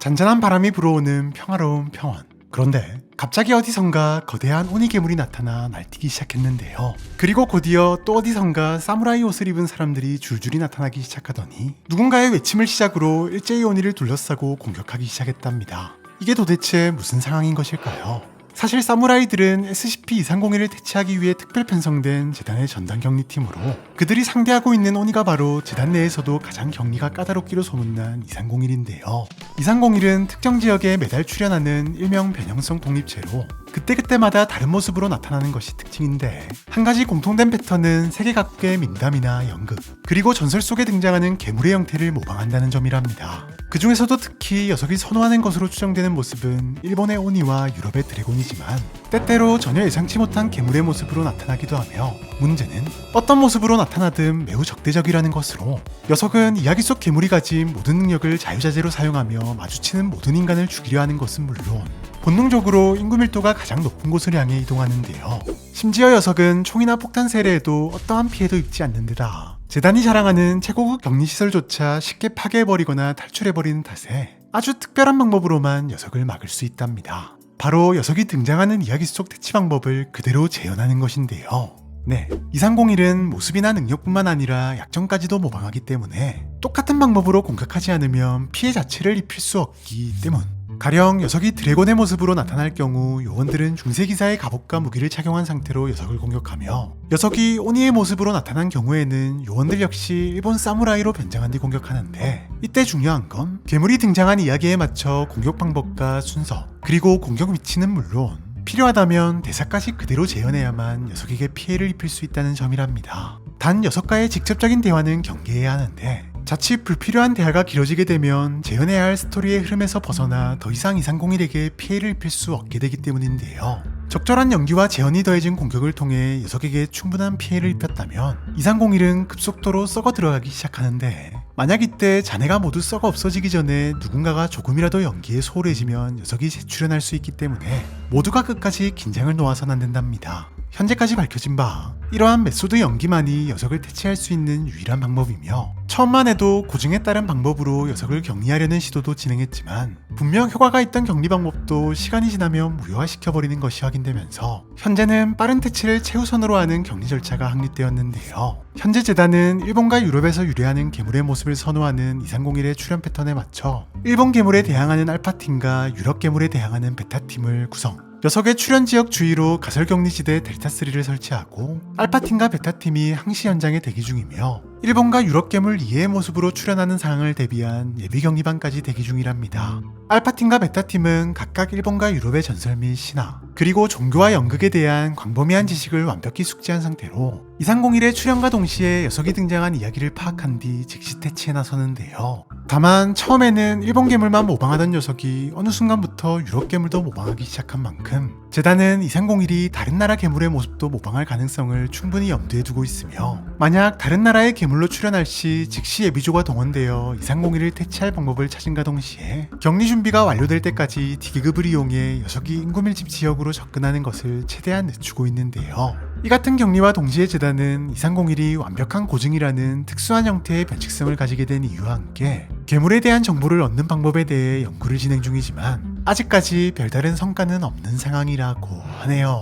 잔잔한 바람이 불어오는 평화로운 평원. 그런데 갑자기 어디선가 거대한 오니 괴물이 나타나 날뛰기 시작했는데요. 그리고 곧이어 또 어디선가 사무라이 옷을 입은 사람들이 줄줄이 나타나기 시작하더니 누군가의 외침을 시작으로 일제히 오니를 둘러싸고 공격하기 시작했답니다. 이게 도대체 무슨 상황인 것일까요? 사실 사무라이들은 SCP-230을 퇴치하기 위해 특별 편성된 재단의 전담 격리팀으로 그들이 상대하고 있는 오니가 바로 재단 내에서도 가장 격리가 까다롭기로 소문난 2301인데요. 2301은 특정 지역에 매달 출현하는 일명 변형성 독립체로 그때그때마다 다른 모습으로 나타나는 것이 특징인데, 한 가지 공통된 패턴은 세계 각국의 민담이나 연극, 그리고 전설 속에 등장하는 괴물의 형태를 모방한다는 점이랍니다. 그 중에서도 특히 녀석이 선호하는 것으로 추정되는 모습은 일본의 오니와 유럽의 드래곤이지만 때때로 전혀 예상치 못한 괴물의 모습으로 나타나기도 하며, 문제는 어떤 모습으로 나타나든 매우 적대적이라는 것으로 녀석은 이야기 속 괴물이 가진 모든 능력을 자유자재로 사용하며 마주치는 모든 인간을 죽이려 하는 것은 물론 본능적으로 인구 밀도가 가장 높은 곳을 향해 이동하는데요. 심지어 녀석은 총이나 폭탄 세례에도 어떠한 피해도 입지 않는 데다 재단이 자랑하는 최고급 격리시설조차 쉽게 파괴해버리거나 탈출해버리는 탓에 아주 특별한 방법으로만 녀석을 막을 수 있답니다. 바로 녀석이 등장하는 이야기 속 퇴치 방법을 그대로 재현하는 것인데요. 네, 2301은 모습이나 능력뿐만 아니라 약점까지도 모방하기 때문에 똑같은 방법으로 공격하지 않으면 피해 자체를 입힐 수 없기 때문, 가령 녀석이 드래곤의 모습으로 나타날 경우 요원들은 중세기사의 갑옷과 무기를 착용한 상태로 녀석을 공격하며, 녀석이 오니의 모습으로 나타난 경우에는 요원들 역시 일본 사무라이로 변장한 뒤 공격하는데, 이때 중요한 건 괴물이 등장한 이야기에 맞춰 공격 방법과 순서, 그리고 공격 위치는 물론 필요하다면 대사까지 그대로 재현해야만 녀석에게 피해를 입힐 수 있다는 점이랍니다. 단 녀석과의 직접적인 대화는 경계해야 하는데, 자칫 불필요한 대화가 길어지게 되면 재현해야 할 스토리의 흐름에서 벗어나 더 이상 2301에게 피해를 입힐 수 없게 되기 때문인데요. 적절한 연기와 재현이 더해진 공격을 통해 녀석에게 충분한 피해를 입혔다면 2301은 급속도로 썩어 들어가기 시작하는데, 만약 이때 잔해가 모두 썩어 없어지기 전에 누군가가 조금이라도 연기에 소홀해지면 녀석이 재출현할 수 있기 때문에 모두가 끝까지 긴장을 놓아선 안 된답니다. 현재까지 밝혀진 바 이러한 메소드 연기만이 녀석을 퇴치할 수 있는 유일한 방법이며, 처음만 해도 고증에 따른 방법으로 녀석을 격리하려는 시도도 진행했지만 분명 효과가 있던 격리 방법도 시간이 지나면 무효화시켜버리는 것이 확인되면서 현재는 빠른 퇴치를 최우선으로 하는 격리 절차가 확립되었는데요. 현재 재단은 일본과 유럽에서 유래하는 괴물의 모습을 선호하는 2301의 출현 패턴에 맞춰 일본 괴물에 대항하는 알파팀과 유럽 괴물에 대항하는 베타팀을 구성, 녀석의 출현 지역 주위로 가설 격리지대 델타3를 설치하고 알파팀과 베타팀이 항시 현장에 대기 중이며, 일본과 유럽 괴물 2의 모습으로 출현하는 상황을 대비한 예비 격리반까지 대기 중이랍니다. 알파팀과 베타팀은 각각 일본과 유럽의 전설 및 신화, 그리고 종교와 연극에 대한 광범위한 지식을 완벽히 숙지한 상태로 2301의 출현과 동시에 녀석이 등장한 이야기를 파악한 뒤 즉시 퇴치에 나서는데요. 다만 처음에는 일본 괴물만 모방하던 녀석이 어느 순간부터 유럽 괴물도 모방하기 시작한 만큼 재단은 2301이 다른 나라 괴물의 모습도 모방할 가능성을 충분히 염두에 두고 있으며, 만약 다른 나라의 괴물로 출현할 시 즉시 예비조가 동원되어 2301을 퇴치할 방법을 찾은가 동시에 격리 준비가 완료될 때까지 D기급을 이용해 녀석이 인구 밀집 지역으로 접근하는 것을 최대한 늦추고 있는데요. 이 같은 격리와 동시에 재단은 2301이 완벽한 고증이라는 특수한 형태의 변칙성을 가지게 된 이유와 함께 괴물에 대한 정보를 얻는 방법에 대해 연구를 진행 중이지만 아직까지 별다른 성과는 없는 상황이라고 하네요.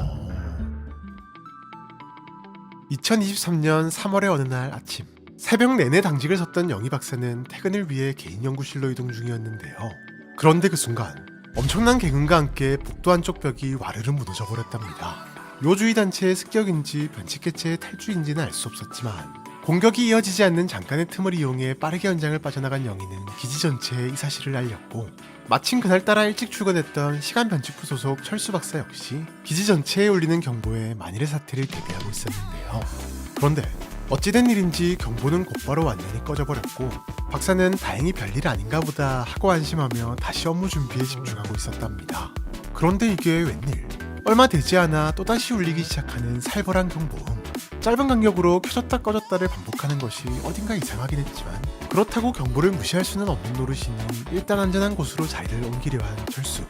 2023년 3월의 어느 날 아침, 새벽 내내 당직을 섰던 영희 박사는 퇴근을 위해 개인 연구실로 이동 중이었는데요. 그런데 그 순간 엄청난 개근과 함께 복도 한쪽 벽이 와르르 무너져 버렸답니다. 요주의 단체의 습격인지 변칙 개체의 탈주인지는 알 수 없었지만 공격이 이어지지 않는 잠깐의 틈을 이용해 빠르게 현장을 빠져나간 영희는 기지 전체에 이 사실을 알렸고, 마침 그날따라 일찍 출근했던 시간 변칙부 소속 철수 박사 역시 기지 전체에 울리는 경보에 만일의 사태를 대비하고 있었는데요. 그런데 어찌된 일인지 경보는 곧바로 완전히 꺼져버렸고, 박사는 다행히 별일 아닌가 보다 하고 안심하며 다시 업무 준비에 집중하고 있었답니다. 그런데 이게 웬일, 얼마 되지 않아 또다시 울리기 시작하는 살벌한 경보음. 짧은 간격으로 켜졌다 꺼졌다를 반복하는 것이 어딘가 이상하긴 했지만, 그렇다고 경보를 무시할 수는 없는 노릇이니 일단 안전한 곳으로 자리를 옮기려 한 철수.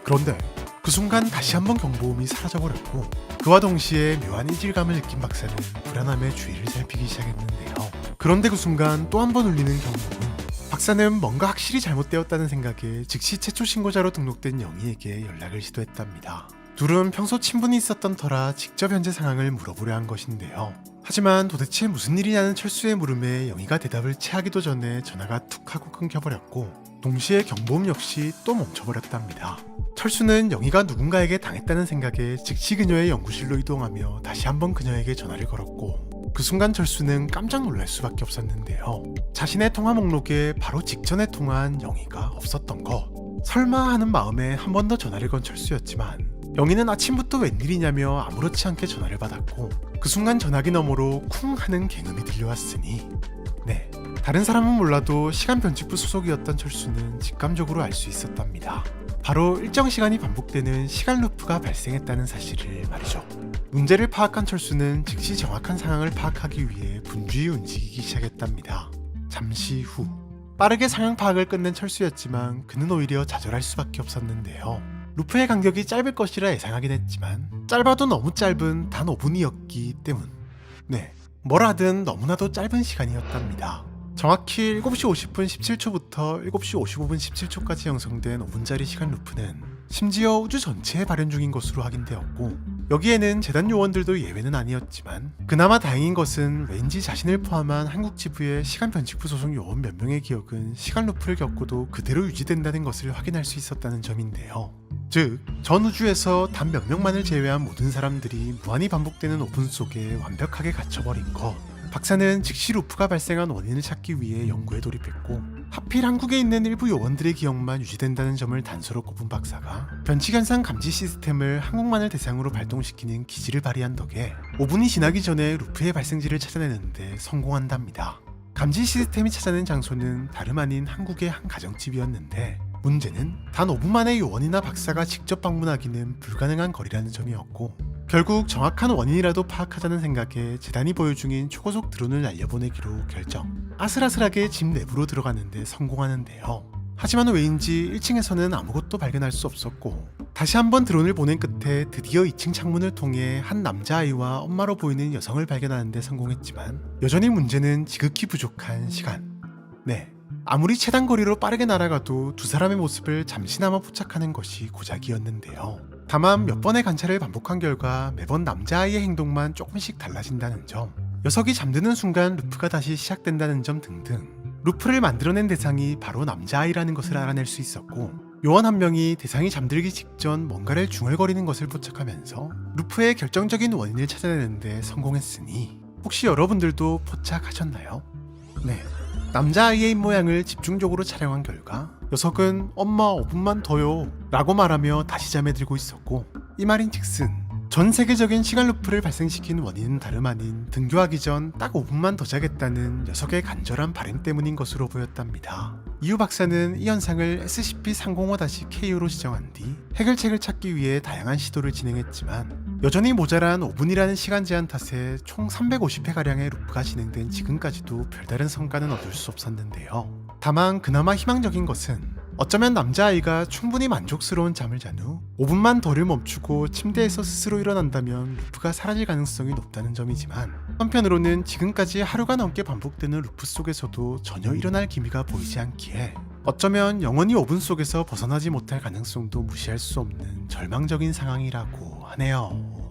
그런데 그 순간 다시 한번 경보음이 사라져버렸고, 그와 동시에 묘한 이질감을 느낀 박사는 불안함에 주위를 살피기 시작했는데요. 그런데 그 순간 또 한 번 울리는 경보음. 박사는 뭔가 확실히 잘못되었다는 생각에 즉시 최초 신고자로 등록된 영희에게 연락을 시도했답니다. 둘은 평소 친분이 있었던 터라 직접 현재 상황을 물어보려 한 것인데요. 하지만 도대체 무슨 일이냐는 철수의 물음에 영희가 대답을 채하기도 전에 전화가 툭 하고 끊겨버렸고 동시에 경보음 역시 또 멈춰버렸답니다. 철수는 영희가 누군가에게 당했다는 생각에 즉시 그녀의 연구실로 이동하며 다시 한번 그녀에게 전화를 걸었고 그 순간 철수는 깜짝 놀랄 수밖에 없었는데요. 자신의 통화 목록에 바로 직전에 통화한 영희가 없었던 것. 설마 하는 마음에 한 번 더 전화를 건 철수였지만 영희는 아침부터 웬일이냐며 아무렇지 않게 전화를 받았고 그 순간 전화기 너머로 쿵 하는 굉음이 들려왔으니 네, 다른 사람은 몰라도 시간 변칙부 소속이었던 철수는 직감적으로 알 수 있었답니다. 바로 일정 시간이 반복되는 시간 루프가 발생했다는 사실을 말이죠. 문제를 파악한 철수는 즉시 정확한 상황을 파악하기 위해 분주히 움직이기 시작했답니다. 잠시 후 빠르게 상황 파악을 끝낸 철수였지만 그는 오히려 좌절할 수밖에 없었는데요. 루프의 간격이 짧을 것이라 예상하긴 했지만 짧아도 너무 짧은 단 5분이었기 때문. 네, 뭘 하든 너무나도 짧은 시간이었답니다. 정확히 7시 50분 17초부터 7시 55분 17초까지 형성된 5분짜리 시간 루프는 심지어 우주 전체에 발현 중인 것으로 확인되었고 여기에는 재단 요원들도 예외는 아니었지만 그나마 다행인 것은 왠지 자신을 포함한 한국 지부의 시간 변칙부 소속 요원 몇 명의 기억은 시간 루프를 겪고도 그대로 유지된다는 것을 확인할 수 있었다는 점인데요. 즉, 전 우주에서 단 몇 명만을 제외한 모든 사람들이 무한히 반복되는 5분 속에 완벽하게 갇혀버린 것. 박사는 즉시 루프가 발생한 원인을 찾기 위해 연구에 돌입했고 하필 한국에 있는 일부 요원들의 기억만 유지된다는 점을 단서로 꼽은 박사가 변칙현상 감지 시스템을 한국만을 대상으로 발동시키는 기지를 발휘한 덕에 5분이 지나기 전에 루프의 발생지를 찾아내는데 성공한답니다. 감지 시스템이 찾아낸 장소는 다름 아닌 한국의 한 가정집이었는데 문제는 단 5분 만에 요원이나 박사가 직접 방문하기는 불가능한 거리라는 점이었고 결국 정확한 원인이라도 파악하자는 생각에 재단이 보유 중인 초고속 드론을 날려보내기로 결정. 아슬아슬하게 집 내부로 들어가는데 성공하는데요. 하지만 왜인지 1층에서는 아무것도 발견할 수 없었고 다시 한번 드론을 보낸 끝에 드디어 2층 창문을 통해 한 남자아이와 엄마로 보이는 여성을 발견하는 데 성공했지만 여전히 문제는 지극히 부족한 시간. 네, 아무리 최단 거리로 빠르게 날아가도 두 사람의 모습을 잠시나마 포착하는 것이 고작이었는데요. 다만 몇 번의 관찰을 반복한 결과 매번 남자아이의 행동만 조금씩 달라진다는 점, 녀석이 잠드는 순간 루프가 다시 시작된다는 점 등등 루프를 만들어낸 대상이 바로 남자아이라는 것을 알아낼 수 있었고 요원 한 명이 대상이 잠들기 직전 뭔가를 중얼거리는 것을 포착하면서 루프의 결정적인 원인을 찾아내는데 성공했으니 혹시 여러분들도 포착하셨나요? 네, 남자아이의 입모양을 집중적으로 촬영한 결과 녀석은 엄마 5분만 더요 라고 말하며 다시 잠에 들고 있었고 이 말인즉슨 전 세계적인 시간 루프를 발생시킨 원인은 다름 아닌 등교하기 전 딱 5분만 더 자겠다는 녀석의 간절한 바람 때문인 것으로 보였답니다. 이후 박사는 이 현상을 SCP-305-KU로 지정한 뒤 해결책을 찾기 위해 다양한 시도를 진행했지만 여전히 모자란 5분이라는 시간 제한 탓에 총 350회가량의 루프가 진행된 지금까지도 별다른 성과는 얻을 수 없었는데요. 다만 그나마 희망적인 것은 어쩌면 남자아이가 충분히 만족스러운 잠을 잔 후 5분만 더를 멈추고 침대에서 스스로 일어난다면 루프가 사라질 가능성이 높다는 점이지만 한편으로는 지금까지 하루가 넘게 반복되는 루프 속에서도 전혀 일어날 기미가 보이지 않기에 어쩌면 영원히 5분 속에서 벗어나지 못할 가능성도 무시할 수 없는 절망적인 상황이라고 하네요.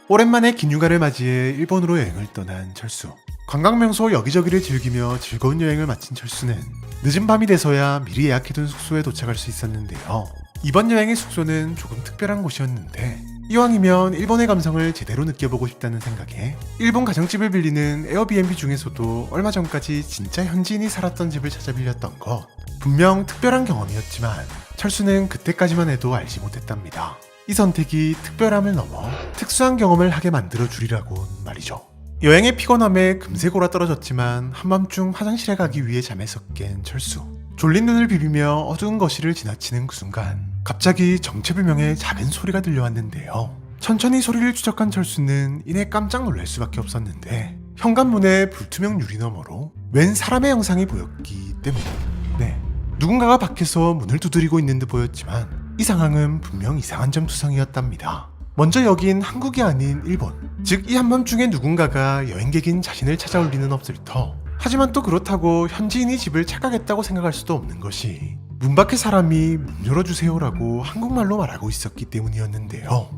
오랜만에 긴 휴가를 맞이해 일본으로 여행을 떠난 철수. 관광명소 여기저기를 즐기며 즐거운 여행을 마친 철수는 늦은 밤이 돼서야 미리 예약해둔 숙소에 도착할 수 있었는데요. 이번 여행의 숙소는 조금 특별한 곳이었는데 이왕이면 일본의 감성을 제대로 느껴보고 싶다는 생각에 일본 가정집을 빌리는 에어비앤비 중에서도 얼마 전까지 진짜 현지인이 살았던 집을 찾아 빌렸던 것. 분명 특별한 경험이었지만 철수는 그때까지만 해도 알지 못했답니다. 이 선택이 특별함을 넘어 특수한 경험을 하게 만들어 주리라곤 말이죠. 여행의 피곤함에 금세 골아떨어졌지만 한밤중 화장실에 가기 위해 잠에서 깬 철수. 졸린 눈을 비비며 어두운 거실을 지나치는 그 순간 갑자기 정체불명의 작은 소리가 들려왔는데요. 천천히 소리를 추적한 철수는 이내 깜짝 놀랄 수밖에 없었는데 현관문의 불투명 유리 너머로 웬 사람의 형상이 보였기 때문에 네, 누군가가 밖에서 문을 두드리고 있는 듯 보였지만 이 상황은 분명 이상한 점 투성이었답니다. 먼저 여긴 한국이 아닌 일본. 즉 이 한밤중에 누군가가 여행객인 자신을 찾아올 리는 없을 터 하지만 또 그렇다고 현지인이 집을 착각했다고 생각할 수도 없는 것이 문 밖에 사람이 문 열어주세요라고 한국말로 말하고 있었기 때문이었는데요.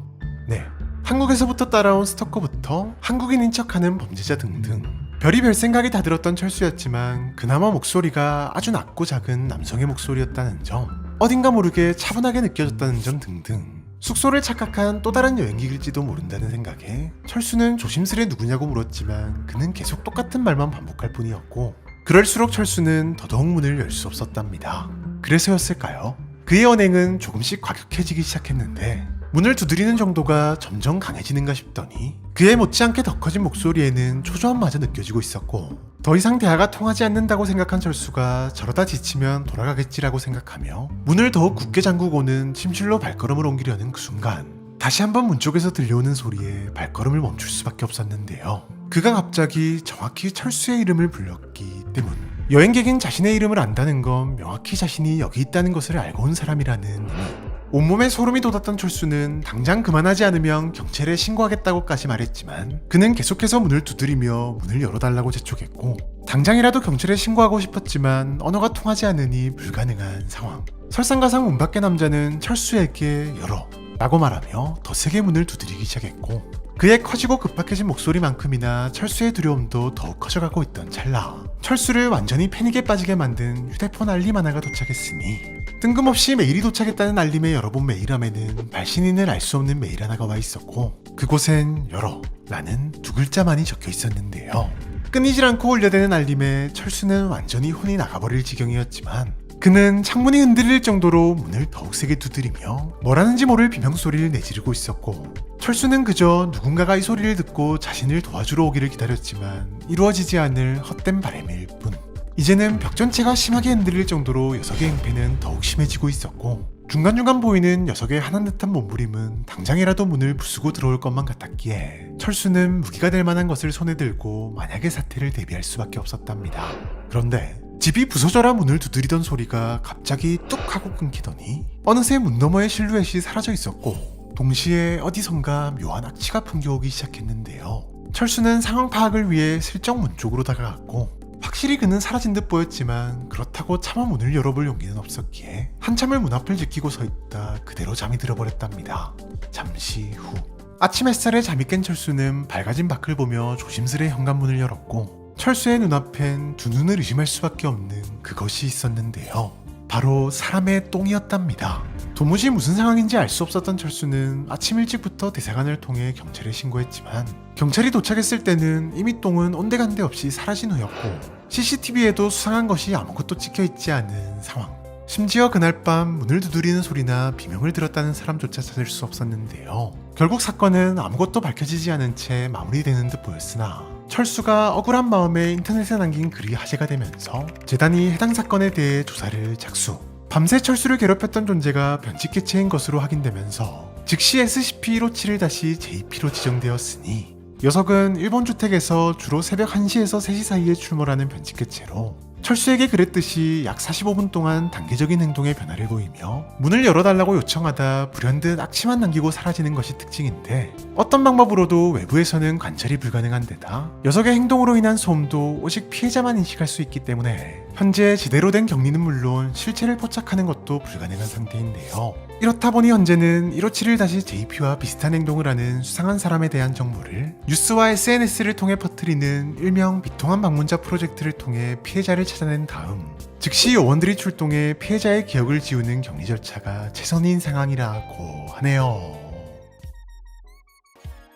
네, 한국에서부터 따라온 스토커부터 한국인인 척하는 범죄자 등등 별의별 생각이 다 들었던 철수였지만 그나마 목소리가 아주 낮고 작은 남성의 목소리였다는 점, 어딘가 모르게 차분하게 느껴졌다는 점 등등 숙소를 착각한 또 다른 여행객일지도 모른다는 생각에 철수는 조심스레 누구냐고 물었지만 그는 계속 똑같은 말만 반복할 뿐이었고, 그럴수록 철수는 더더욱 문을 열 수 없었답니다. 그래서였을까요? 그의 언행은 조금씩 과격해지기 시작했는데 문을 두드리는 정도가 점점 강해지는가 싶더니 그의 못지않게 더 커진 목소리에는 초조함마저 느껴지고 있었고, 더 이상 대화가 통하지 않는다고 생각한 철수가 저러다 지치면 돌아가겠지라고 생각하며 문을 더욱 굳게 잠그고는 침실로 발걸음을 옮기려는 그 순간 다시 한번 문 쪽에서 들려오는 소리에 발걸음을 멈출 수밖에 없었는데요. 그가 갑자기 정확히 철수의 이름을 불렀기 때문. 여행객인 자신의 이름을 안다는 건 명확히 자신이 여기 있다는 것을 알고 온 사람이라는 의미. 온몸에 소름이 돋았던 철수는 당장 그만하지 않으면 경찰에 신고하겠다고까지 말했지만 그는 계속해서 문을 두드리며 문을 열어달라고 재촉했고, 당장이라도 경찰에 신고하고 싶었지만 언어가 통하지 않으니 불가능한 상황. 설상가상 문 밖의 남자는 철수에게 열어 라고 말하며 더 세게 문을 두드리기 시작했고, 그의 커지고 급박해진 목소리만큼이나 철수의 두려움도 더욱 커져가고 있던 찰나 철수를 완전히 패닉에 빠지게 만든 휴대폰 알림 하나가 도착했으니, 뜬금없이 메일이 도착했다는 알림의 열어본 메일함에는 발신인을 알 수 없는 메일 하나가 와 있었고, 그곳엔 열어 라는 두 글자만이 적혀 있었는데요. 끊이질 않고 울려대는 알림에 철수는 완전히 혼이 나가버릴 지경이었지만 그는 창문이 흔들릴 정도로 문을 더욱 세게 두드리며 뭐라는지 모를 비명소리를 내지르고 있었고, 철수는 그저 누군가가 이 소리를 듣고 자신을 도와주러 오기를 기다렸지만 이루어지지 않을 헛된 바람일 뿐. 이제는 벽 전체가 심하게 흔들릴 정도로 녀석의 행패는 더욱 심해지고 있었고, 중간중간 보이는 녀석의 하난 듯한 몸부림은 당장이라도 문을 부수고 들어올 것만 같았기에 철수는 무기가 될 만한 것을 손에 들고 만약의 사태를 대비할 수밖에 없었답니다. 그런데 집이 부서져라 문을 두드리던 소리가 갑자기 뚝 하고 끊기더니 어느새 문 너머의 실루엣이 사라져 있었고, 동시에 어디선가 묘한 악취가 풍겨오기 시작했는데요. 철수는 상황 파악을 위해 슬쩍 문 쪽으로 다가갔고, 확실히 그는 사라진 듯 보였지만 그렇다고 차마 문을 열어볼 용기는 없었기에 한참을 문 앞을 지키고 서 있다 그대로 잠이 들어버렸답니다. 잠시 후 아침 햇살에 잠이 깬 철수는 밝아진 밖을 보며 조심스레 현관문을 열었고, 철수의 눈앞엔 두 눈을 의심할 수밖에 없는 그것이 있었는데요. 바로 사람의 똥이었답니다. 도무지 무슨 상황인지 알 수 없었던 철수는 아침 일찍부터 대사관을 통해 경찰에 신고했지만 경찰이 도착했을 때는 이미 똥은 온데간데 없이 사라진 후였고, CCTV에도 수상한 것이 아무것도 찍혀있지 않은 상황. 심지어 그날 밤 문을 두드리는 소리나 비명을 들었다는 사람조차 찾을 수 없었는데요. 결국 사건은 아무것도 밝혀지지 않은 채 마무리되는 듯 보였으나 철수가 억울한 마음에 인터넷에 남긴 글이 화제가 되면서 재단이 해당 사건에 대해 조사를 착수. 밤새 철수를 괴롭혔던 존재가 변칙 개체인 것으로 확인되면서 즉시 SCP-157을 다시 JP로 지정되었으니, 녀석은 일본 주택에서 주로 새벽 1시에서 3시 사이에 출몰하는 변칙 개체로 철수에게 그랬듯이 약 45분 동안 단계적인 행동에 변화를 보이며 문을 열어달라고 요청하다 불현듯 악취만 남기고 사라지는 것이 특징인데, 어떤 방법으로도 외부에서는 관찰이 불가능한 데다 녀석의 행동으로 인한 소음도 오직 피해자만 인식할 수 있기 때문에 현재 제대로 된 격리는 물론 실체를 포착하는 것도 불가능한 상태인데요. 이렇다 보니 현재는 157을 다시 JP와 비슷한 행동을 하는 수상한 사람에 대한 정보를 뉴스와 SNS를 통해 퍼뜨리는 일명 비통한 방문자 프로젝트를 통해 피해자를 찾아낸 다음 즉시 요원들이 출동해 피해자의 기억을 지우는 격리 절차가 최선인 상황이라고 하네요.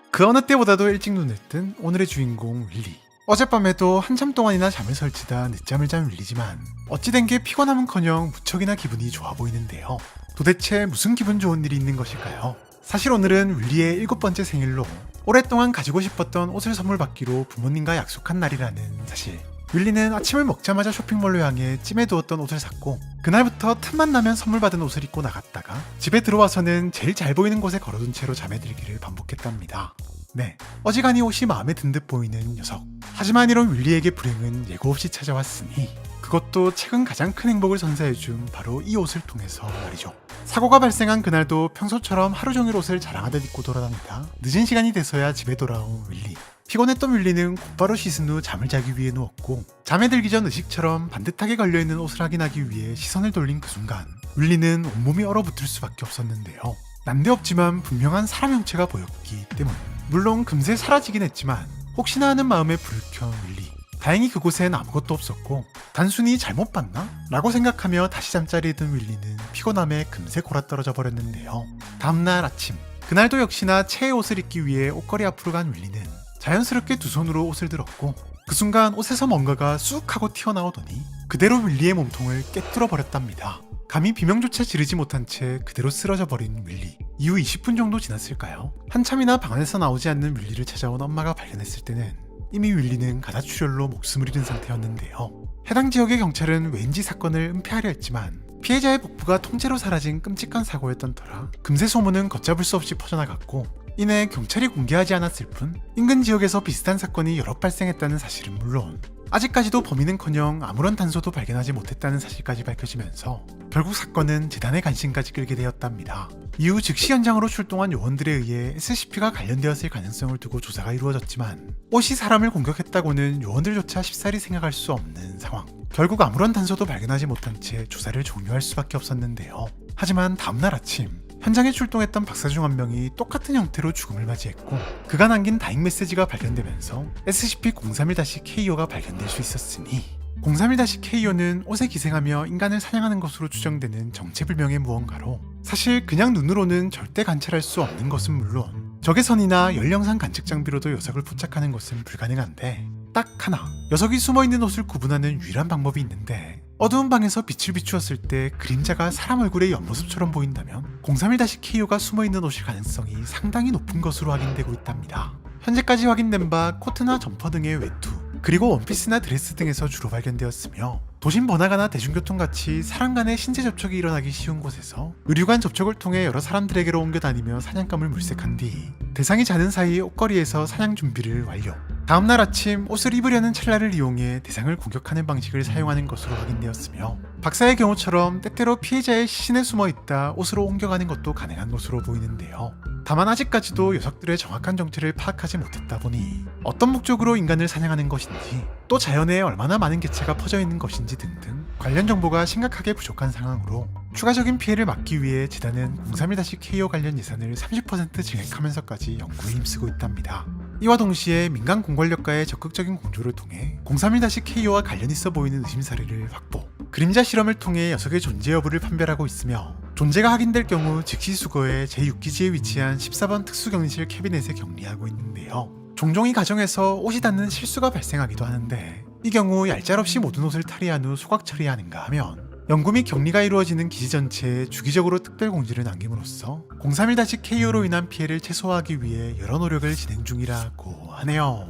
그 어느 때보다도 일찍 눈을 뜬 오늘의 주인공 윌리. 어젯밤에도 한참 동안이나 잠을 설치다 늦잠을 잔 윌리지만 어찌된 게 피곤함은커녕 무척이나 기분이 좋아 보이는데요. 도대체 무슨 기분 좋은 일이 있는 것일까요? 사실 오늘은 윌리의 7번째 생일로 오랫동안 가지고 싶었던 옷을 선물 받기로 부모님과 약속한 날이라는 사실. 윌리는 아침을 먹자마자 쇼핑몰로 향해 찜해 두었던 옷을 샀고, 그날부터 틈만 나면 선물 받은 옷을 입고 나갔다가 집에 들어와서는 제일 잘 보이는 곳에 걸어둔 채로 잠에 들기를 반복했답니다. 네, 어지간히 옷이 마음에 든 듯 보이는 녀석. 하지만 이런 윌리에게 불행은 예고 없이 찾아왔으니 그것도 최근 가장 큰 행복을 선사해준 바로 이 옷을 통해서 말이죠. 사고가 발생한 그날도 평소처럼 하루 종일 옷을 자랑하듯 입고 돌아다니다 늦은 시간이 돼서야 집에 돌아온 윌리. 피곤했던 윌리는 곧바로 씻은 후 잠을 자기 위해 누웠고, 잠에 들기 전 의식처럼 반듯하게 걸려있는 옷을 확인하기 위해 시선을 돌린 그 순간 윌리는 온몸이 얼어붙을 수밖에 없었는데요. 난데없지만 분명한 사람 형체가 보였기 때문. 물론 금세 사라지긴 했지만 혹시나 하는 마음에 불을 켜 윌리. 다행히 그곳엔 아무것도 없었고 단순히 잘못 봤나? 라고 생각하며 다시 잠자리에 든 윌리는 피곤함에 금세 골아떨어져 버렸는데요. 다음날 아침, 그날도 역시나 체의 옷을 입기 위해 옷걸이 앞으로 간 윌리는 자연스럽게 두 손으로 옷을 들었고, 그 순간 옷에서 뭔가가 쑥 하고 튀어나오더니 그대로 윌리의 몸통을 꿰뚫어 버렸답니다. 감히 비명조차 지르지 못한 채 그대로 쓰러져 버린 윌리. 이후 20분 정도 지났을까요? 한참이나 방 안에서 나오지 않는 윌리를 찾아온 엄마가 발견했을 때는 이미 윌리는 가다출혈로 목숨을 잃은 상태였는데요. 해당 지역의 경찰은 왠지 사건을 은폐하려 했지만 피해자의 복부가 통째로 사라진 끔찍한 사고였던 터라 금세 소문은 걷잡을 수 없이 퍼져나갔고, 이내 경찰이 공개하지 않았을 뿐 인근 지역에서 비슷한 사건이 여러 발생했다는 사실은 물론 아직까지도 범인은커녕 아무런 단서도 발견하지 못했다는 사실까지 밝혀지면서 결국 사건은 재단의 관심까지 끌게 되었답니다. 이후 즉시 현장으로 출동한 요원들에 의해 SCP가 관련되었을 가능성을 두고 조사가 이루어졌지만 옷이 사람을 공격했다고는 요원들조차 쉽사리 생각할 수 없는 상황. 결국 아무런 단서도 발견하지 못한 채 조사를 종료할 수밖에 없었는데요. 하지만 다음날 아침 현장에 출동했던 박사 중 한 명이 똑같은 형태로 죽음을 맞이했고, 그가 남긴 다잉 메시지가 발견되면서 SCP-031-KO가 발견될 수 있었으니 031-KO는 옷에 기생하며 인간을 사냥하는 것으로 추정되는 정체불명의 무언가로, 사실 그냥 눈으로는 절대 관찰할 수 없는 것은 물론 적외선이나 열영상 관측 장비로도 녀석을 포착하는 것은 불가능한데, 딱 하나 녀석이 숨어있는 옷을 구분하는 유일한 방법이 있는데, 어두운 방에서 빛을 비추었을 때 그림자가 사람 얼굴의 옆모습처럼 보인다면 031-KO가 숨어있는 옷일 가능성이 상당히 높은 것으로 확인되고 있답니다. 현재까지 확인된 바 코트나 점퍼 등의 외투, 그리고 원피스나 드레스 등에서 주로 발견되었으며, 도심 번화가나 대중교통같이 사람 간의 신체 접촉이 일어나기 쉬운 곳에서 의류관 접촉을 통해 여러 사람들에게로 옮겨 다니며 사냥감을 물색한 뒤 대상이 자는 사이 옷걸이에서 사냥 준비를 완료. 다음날 아침 옷을 입으려는 찰나를 이용해 대상을 공격하는 방식을 사용하는 것으로 확인되었으며, 박사의 경우처럼 때때로 피해자의 시신에 숨어있다 옷으로 옮겨가는 것도 가능한 것으로 보이는데요. 다만 아직까지도 녀석들의 정확한 정체를 파악하지 못했다 보니 어떤 목적으로 인간을 사냥하는 것인지, 또 자연에 얼마나 많은 개체가 퍼져 있는 것인지 등등 관련 정보가 심각하게 부족한 상황으로 추가적인 피해를 막기 위해 재단은 031-KO 관련 예산을 30% 증액하면서까지 연구에 힘쓰고 있답니다. 이와 동시에 민간 공권력과의 적극적인 공조를 통해 031-KO와 관련 있어 보이는 의심 사례를 확보, 그림자 실험을 통해 녀석의 존재 여부를 판별하고 있으며, 존재가 확인될 경우 즉시 수거해 제6기지에 위치한 14번 특수경리실 캐비넷에 격리하고 있는데요. 종종 이 과정에서 옷이 닿는 실수가 발생하기도 하는데, 이 경우 얄짤없이 모든 옷을 탈의한 후 소각 처리하는가 하면 연구 및 격리가 이루어지는 기지 전체에 주기적으로 특별 공지를 남김으로써 031-KO로 인한 피해를 최소화하기 위해 여러 노력을 진행 중이라고 하네요.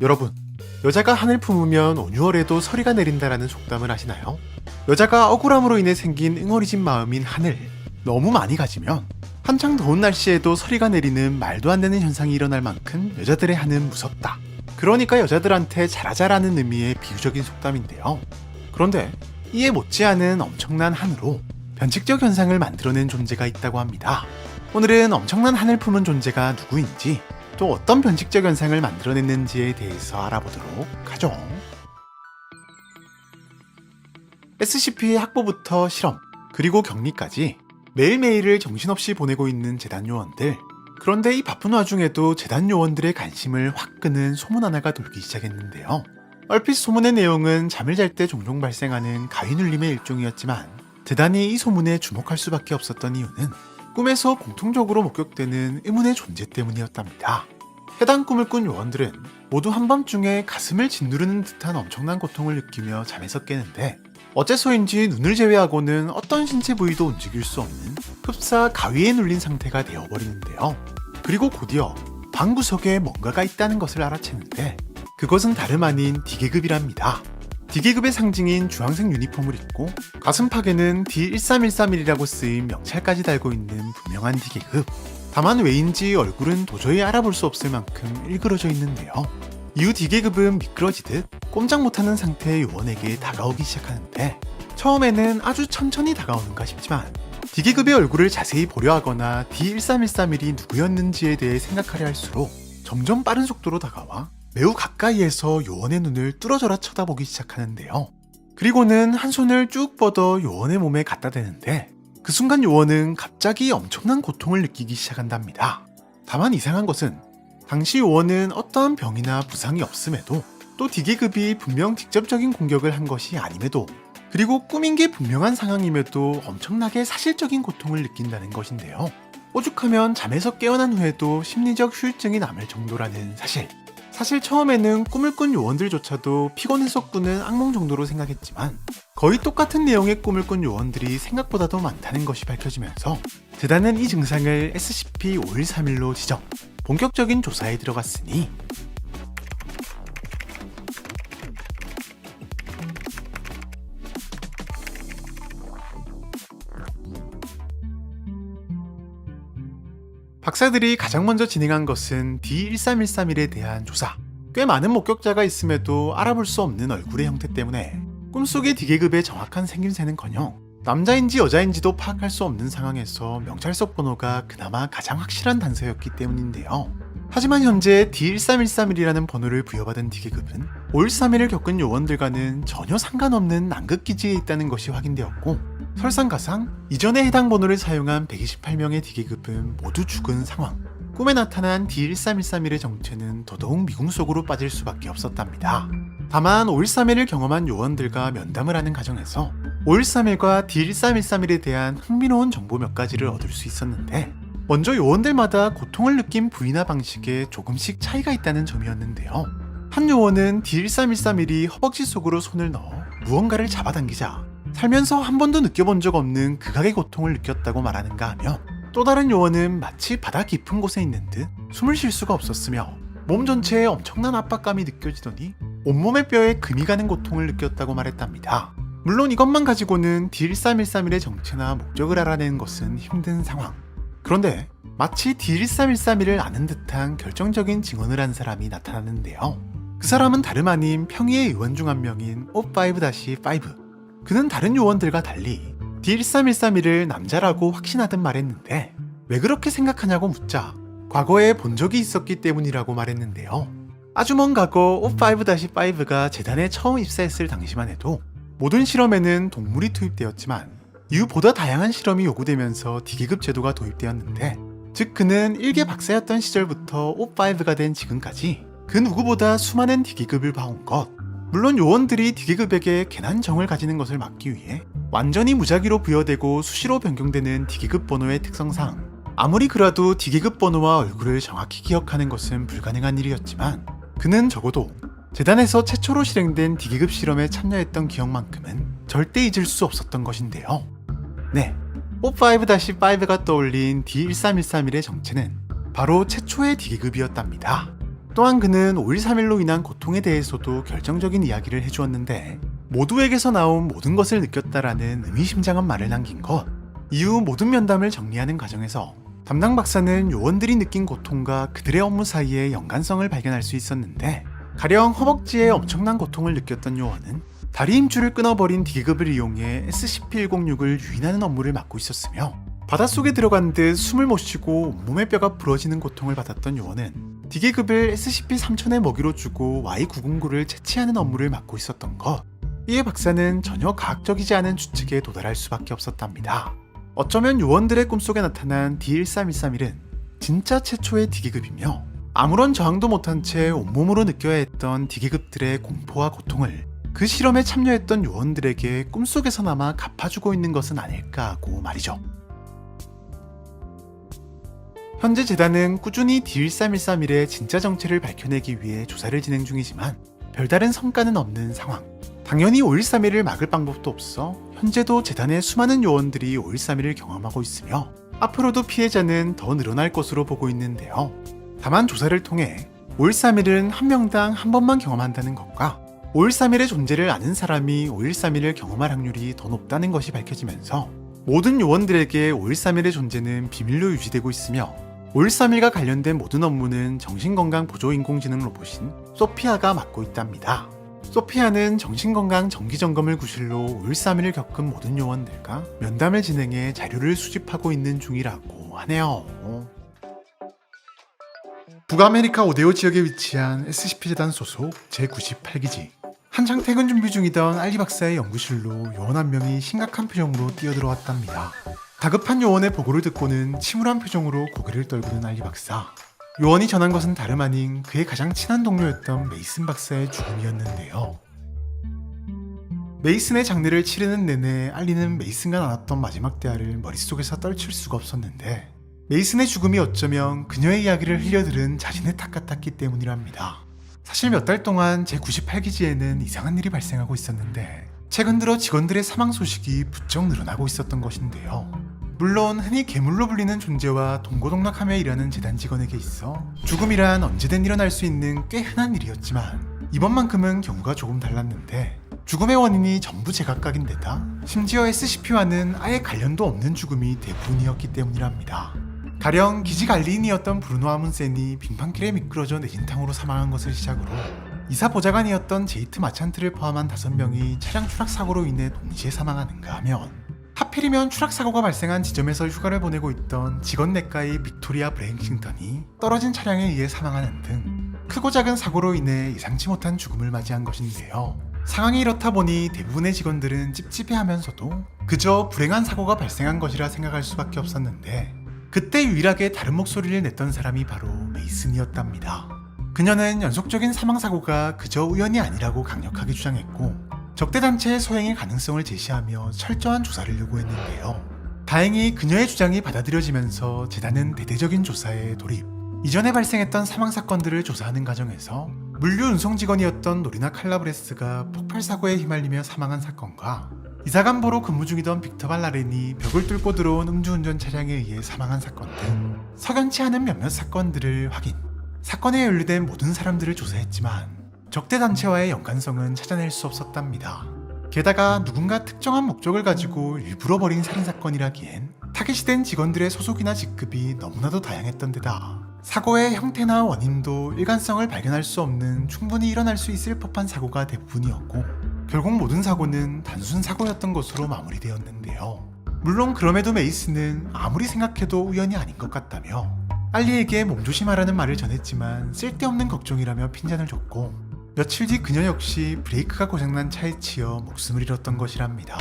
여러분, 여자가 한을 품으면 온유월에도 서리가 내린다라는 속담을 아시나요? 여자가 억울함으로 인해 생긴 응어리진 마음인 한을 너무 많이 가지면 한창 더운 날씨에도 서리가 내리는 말도 안 되는 현상이 일어날 만큼 여자들의 한은 무섭다. 그러니까 여자들한테 잘하자라는 의미의 비유적인 속담인데요. 그런데 이에 못지않은 엄청난 한으로 변칙적 현상을 만들어낸 존재가 있다고 합니다. 오늘은 엄청난 한을 품은 존재가 누구인지, 또 어떤 변칙적 현상을 만들어냈는지에 대해서 알아보도록 하죠. SCP의 확보부터 실험, 그리고 격리까지 매일매일을 정신없이 보내고 있는 재단 요원들. 그런데 이 바쁜 와중에도 재단 요원들의 관심을 확 끄는 소문 하나가 돌기 시작했는데요. 얼핏 소문의 내용은 잠을 잘 때 종종 발생하는 가위눌림의 일종이었지만, 재단이 이 소문에 주목할 수밖에 없었던 이유는 꿈에서 공통적으로 목격되는 의문의 존재 때문이었답니다. 해당 꿈을 꾼 요원들은 모두 한밤중에 가슴을 짓누르는 듯한 엄청난 고통을 느끼며 잠에서 깨는데, 어째서인지 눈을 제외하고는 어떤 신체 부위도 움직일 수 없는 흡사 가위에 눌린 상태가 되어버리는데요. 그리고 곧이어 방 구석에 뭔가가 있다는 것을 알아채는데, 그것은 다름 아닌 D계급이랍니다. D계급의 상징인 주황색 유니폼을 입고 가슴팍에는 D1313이라고 쓰인 명찰까지 달고 있는 분명한 D계급. 다만 왜인지 얼굴은 도저히 알아볼 수 없을 만큼 일그러져 있는데요. 이후 D계급은 미끄러지듯 꼼짝 못하는 상태의 요원에게 다가오기 시작하는데, 처음에는 아주 천천히 다가오는가 싶지만 D계급의 얼굴을 자세히 보려 하거나 D1313일이 누구였는지에 대해 생각하려 할수록 점점 빠른 속도로 다가와 매우 가까이에서 요원의 눈을 뚫어져라 쳐다보기 시작하는데요. 그리고는 한 손을 쭉 뻗어 요원의 몸에 갖다 대는데 그 순간 요원은 갑자기 엄청난 고통을 느끼기 시작한답니다. 다만 이상한 것은 당시 요원은 어떠한 병이나 부상이 없음에도 또 D계급이 분명 직접적인 공격을 한 것이 아님에도 그리고 꿈인 게 분명한 상황임에도 엄청나게 사실적인 고통을 느낀다는 것인데요. 오죽하면 잠에서 깨어난 후에도 심리적 후유증이 남을 정도라는 사실. 사실 처음에는 꿈을 꾼 요원들조차도 피곤해서 꾸는 악몽 정도로 생각했지만 거의 똑같은 내용의 꿈을 꾼 요원들이 생각보다도 많다는 것이 밝혀지면서 재단은 이 증상을 SCP-5131로 지정, 본격적인 조사에 들어갔으니 박사들이 가장 먼저 진행한 것은 D13131에 대한 조사. 꽤 많은 목격자가 있음에도 알아볼 수 없는 얼굴의 형태 때문에 꿈속의 D계급의 정확한 생김새는커녕 남자인지 여자인지도 파악할 수 없는 상황에서 명찰석 번호가 그나마 가장 확실한 단서였기 때문인데요. 하지만 현재 D13131이라는 번호를 부여받은 D계급은 5.13을 겪은 요원들과는 전혀 상관없는 남극기지에 있다는 것이 확인되었고 설상가상 이전에 해당 번호를 사용한 128명의 D계급은 모두 죽은 상황. 꿈에 나타난 D13131의 정체는 더더욱 미궁 속으로 빠질 수밖에 없었답니다. 다만 5.13을 경험한 요원들과 면담을 하는 과정에서 5.13과 D13131에 대한 흥미로운 정보 몇 가지를 얻을 수 있었는데 먼저 요원들마다 고통을 느낀 부위나 방식에 조금씩 차이가 있다는 점이었는데요. 한 요원은 D13131이 허벅지 속으로 손을 넣어 무언가를 잡아당기자 살면서 한 번도 느껴본 적 없는 극악의 고통을 느꼈다고 말하는가 하면 또 다른 요원은 마치 바다 깊은 곳에 있는 듯 숨을 쉴 수가 없었으며 몸 전체에 엄청난 압박감이 느껴지더니 온몸의 뼈에 금이 가는 고통을 느꼈다고 말했답니다. 물론 이것만 가지고는 D13131의 정체나 목적을 알아내는 것은 힘든 상황. 그런데 마치 D13131을 아는 듯한 결정적인 증언을 한 사람이 나타났는데요. 그 사람은 다름 아닌 평의의 의원 중 한 명인 O5-5. 그는 다른 요원들과 달리 D13131을 남자라고 확신하듯 말했는데 왜 그렇게 생각하냐고 묻자 과거에 본 적이 있었기 때문이라고 말했는데요. 아주 먼 과거 O5-5가 재단에 처음 입사했을 당시만 해도 모든 실험에는 동물이 투입되었지만 이후 보다 다양한 실험이 요구되면서 D계급 제도가 도입되었는데 즉 그는 1개 박사였던 시절부터 O5가 된 지금까지 그 누구보다 수많은 D계급을 봐온 것. 물론 요원들이 D계급에게 괜한 정을 가지는 것을 막기 위해 완전히 무작위로 부여되고 수시로 변경되는 D계급 번호의 특성상 아무리 그래도 D계급 번호와 얼굴을 정확히 기억하는 것은 불가능한 일이었지만 그는 적어도 재단에서 최초로 실행된 D계급 실험에 참여했던 기억만큼은 절대 잊을 수 없었던 것인데요. 네, O5-5가 떠올린 D13131의 정체는 바로 최초의 D계급이었답니다. 또한 그는 5.13일로 인한 고통에 대해서도 결정적인 이야기를 해주었는데 모두에게서 나온 모든 것을 느꼈다라는 의미심장한 말을 남긴 것. 이후 모든 면담을 정리하는 과정에서 담당 박사는 요원들이 느낀 고통과 그들의 업무 사이의 연관성을 발견할 수 있었는데 가령 허벅지에 엄청난 고통을 느꼈던 요원은 다리 힘줄을 끊어버린 D계급을 이용해 SCP-106을 유인하는 업무를 맡고 있었으며 바닷속에 들어간 듯 숨을 못 쉬고 온몸의 뼈가 부러지는 고통을 받았던 요원은 D계급을 SCP-3000의 먹이로 주고 Y909를 채취하는 업무를 맡고 있었던 것. 이에 박사는 전혀 과학적이지 않은 추측에 도달할 수밖에 없었답니다. 어쩌면 요원들의 꿈속에 나타난 D13131은 진짜 최초의 D계급이며 아무런 저항도 못한 채 온몸으로 느껴야 했던 D계급들의 공포와 고통을 그 실험에 참여했던 요원들에게 꿈속에서나마 갚아주고 있는 것은 아닐까 하고 말이죠. 현재 재단은 꾸준히 D13131의 진짜 정체를 밝혀내기 위해 조사를 진행 중이지만 별다른 성과는 없는 상황. 당연히 5.13일을 막을 방법도 없어 현재도 재단의 수많은 요원들이 5.13일을 경험하고 있으며 앞으로도 피해자는 더 늘어날 것으로 보고 있는데요. 다만 조사를 통해 5.13일은 한 명당 한 번만 경험한다는 것과 5.13일의 존재를 아는 사람이 5.13일을 경험할 확률이 더 높다는 것이 밝혀지면서 모든 요원들에게 5.13일의 존재는 비밀로 유지되고 있으며 5.13일과 관련된 모든 업무는 정신건강보조인공지능 로봇인 소피아가 맡고 있답니다. 소피아는 정신건강 정기점검을 구실로 5.13일을 겪은 모든 요원들과 면담을 진행해 자료를 수집하고 있는 중이라고 하네요. 북아메리카 오데오 지역에 위치한 SCP 재단 소속 제98기지. 한창 퇴근 준비 중이던 알리 박사의 연구실로 요원 한 명이 심각한 표정으로 뛰어들어왔답니다. 다급한 요원의 보고를 듣고는 침울한 표정으로 고개를 떨구는 알리 박사. 요원이 전한 것은 다름 아닌 그의 가장 친한 동료였던 메이슨 박사의 죽음이었는데요. 메이슨의 장례를 치르는 내내 알리는 메이슨과 나눴던 마지막 대화를 머릿속에서 떨칠 수가 없었는데, 메이슨의 죽음이 어쩌면 그녀의 이야기를 흘려들은 자신의 탓 같았기 때문이랍니다. 사실 몇 달 동안 제98기지에는 이상한 일이 발생하고 있었는데, 최근 들어 직원들의 사망 소식이 부쩍 늘어나고 있었던 것인데요. 물론 흔히 괴물로 불리는 존재와 동고동락하며 일하는 재단 직원에게 있어 죽음이란 언제든 일어날 수 있는 꽤 흔한 일이었지만, 이번만큼은 경우가 조금 달랐는데, 죽음의 원인이 전부 제각각인데다 심지어 SCP와는 아예 관련도 없는 죽음이 대부분이었기 때문이랍니다. 가령 기지 관리인이었던 브루노 아문센이 빙판길에 미끄러져 내진탕으로 사망한 것을 시작으로 이사 보좌관이었던 제이트 마찬트를 포함한 5명이 차량 추락 사고로 인해 동시에 사망하는가 하면, 하필이면 추락 사고가 발생한 지점에서 휴가를 보내고 있던 직원 내과의 빅토리아 브랭싱턴이 떨어진 차량에 의해 사망하는 등 크고 작은 사고로 인해 예상치 못한 죽음을 맞이한 것인데요. 상황이 이렇다 보니 대부분의 직원들은 찝찝해하면서도 그저 불행한 사고가 발생한 것이라 생각할 수밖에 없었는데, 그때 유일하게 다른 목소리를 냈던 사람이 바로 메이슨이었답니다. 그녀는 연속적인 사망사고가 그저 우연이 아니라고 강력하게 주장했고, 적대단체의 소행의 가능성을 제시하며 철저한 조사를 요구했는데요. 다행히 그녀의 주장이 받아들여지면서 재단은 대대적인 조사에 돌입. 이전에 발생했던 사망사건들을 조사하는 과정에서 물류 운송 직원이었던 노리나 칼라브레스가 폭발사고에 휘말리며 사망한 사건과 이사간보로 근무 중이던 빅터 발라렌이 벽을 뚫고 들어온 음주운전 차량에 의해 사망한 사건 등 석연치 않은 몇몇 사건들을 확인. 사건에 연루된 모든 사람들을 조사했지만 적대 단체와의 연관성은 찾아낼 수 없었답니다. 게다가 누군가 특정한 목적을 가지고 일부러 벌인 살인사건이라기엔 타깃이 된 직원들의 소속이나 직급이 너무나도 다양했던 데다 사고의 형태나 원인도 일관성을 발견할 수 없는 충분히 일어날 수 있을 법한 사고가 대부분이었고, 결국 모든 사고는 단순 사고였던 것으로 마무리되었는데요. 물론 그럼에도 메이슨은 아무리 생각해도 우연이 아닌 것 같다며 알리에게 몸조심하라는 말을 전했지만 쓸데없는 걱정이라며 핀잔을 줬고, 며칠 뒤 그녀 역시 브레이크가 고장난 차에 치여 목숨을 잃었던 것이랍니다.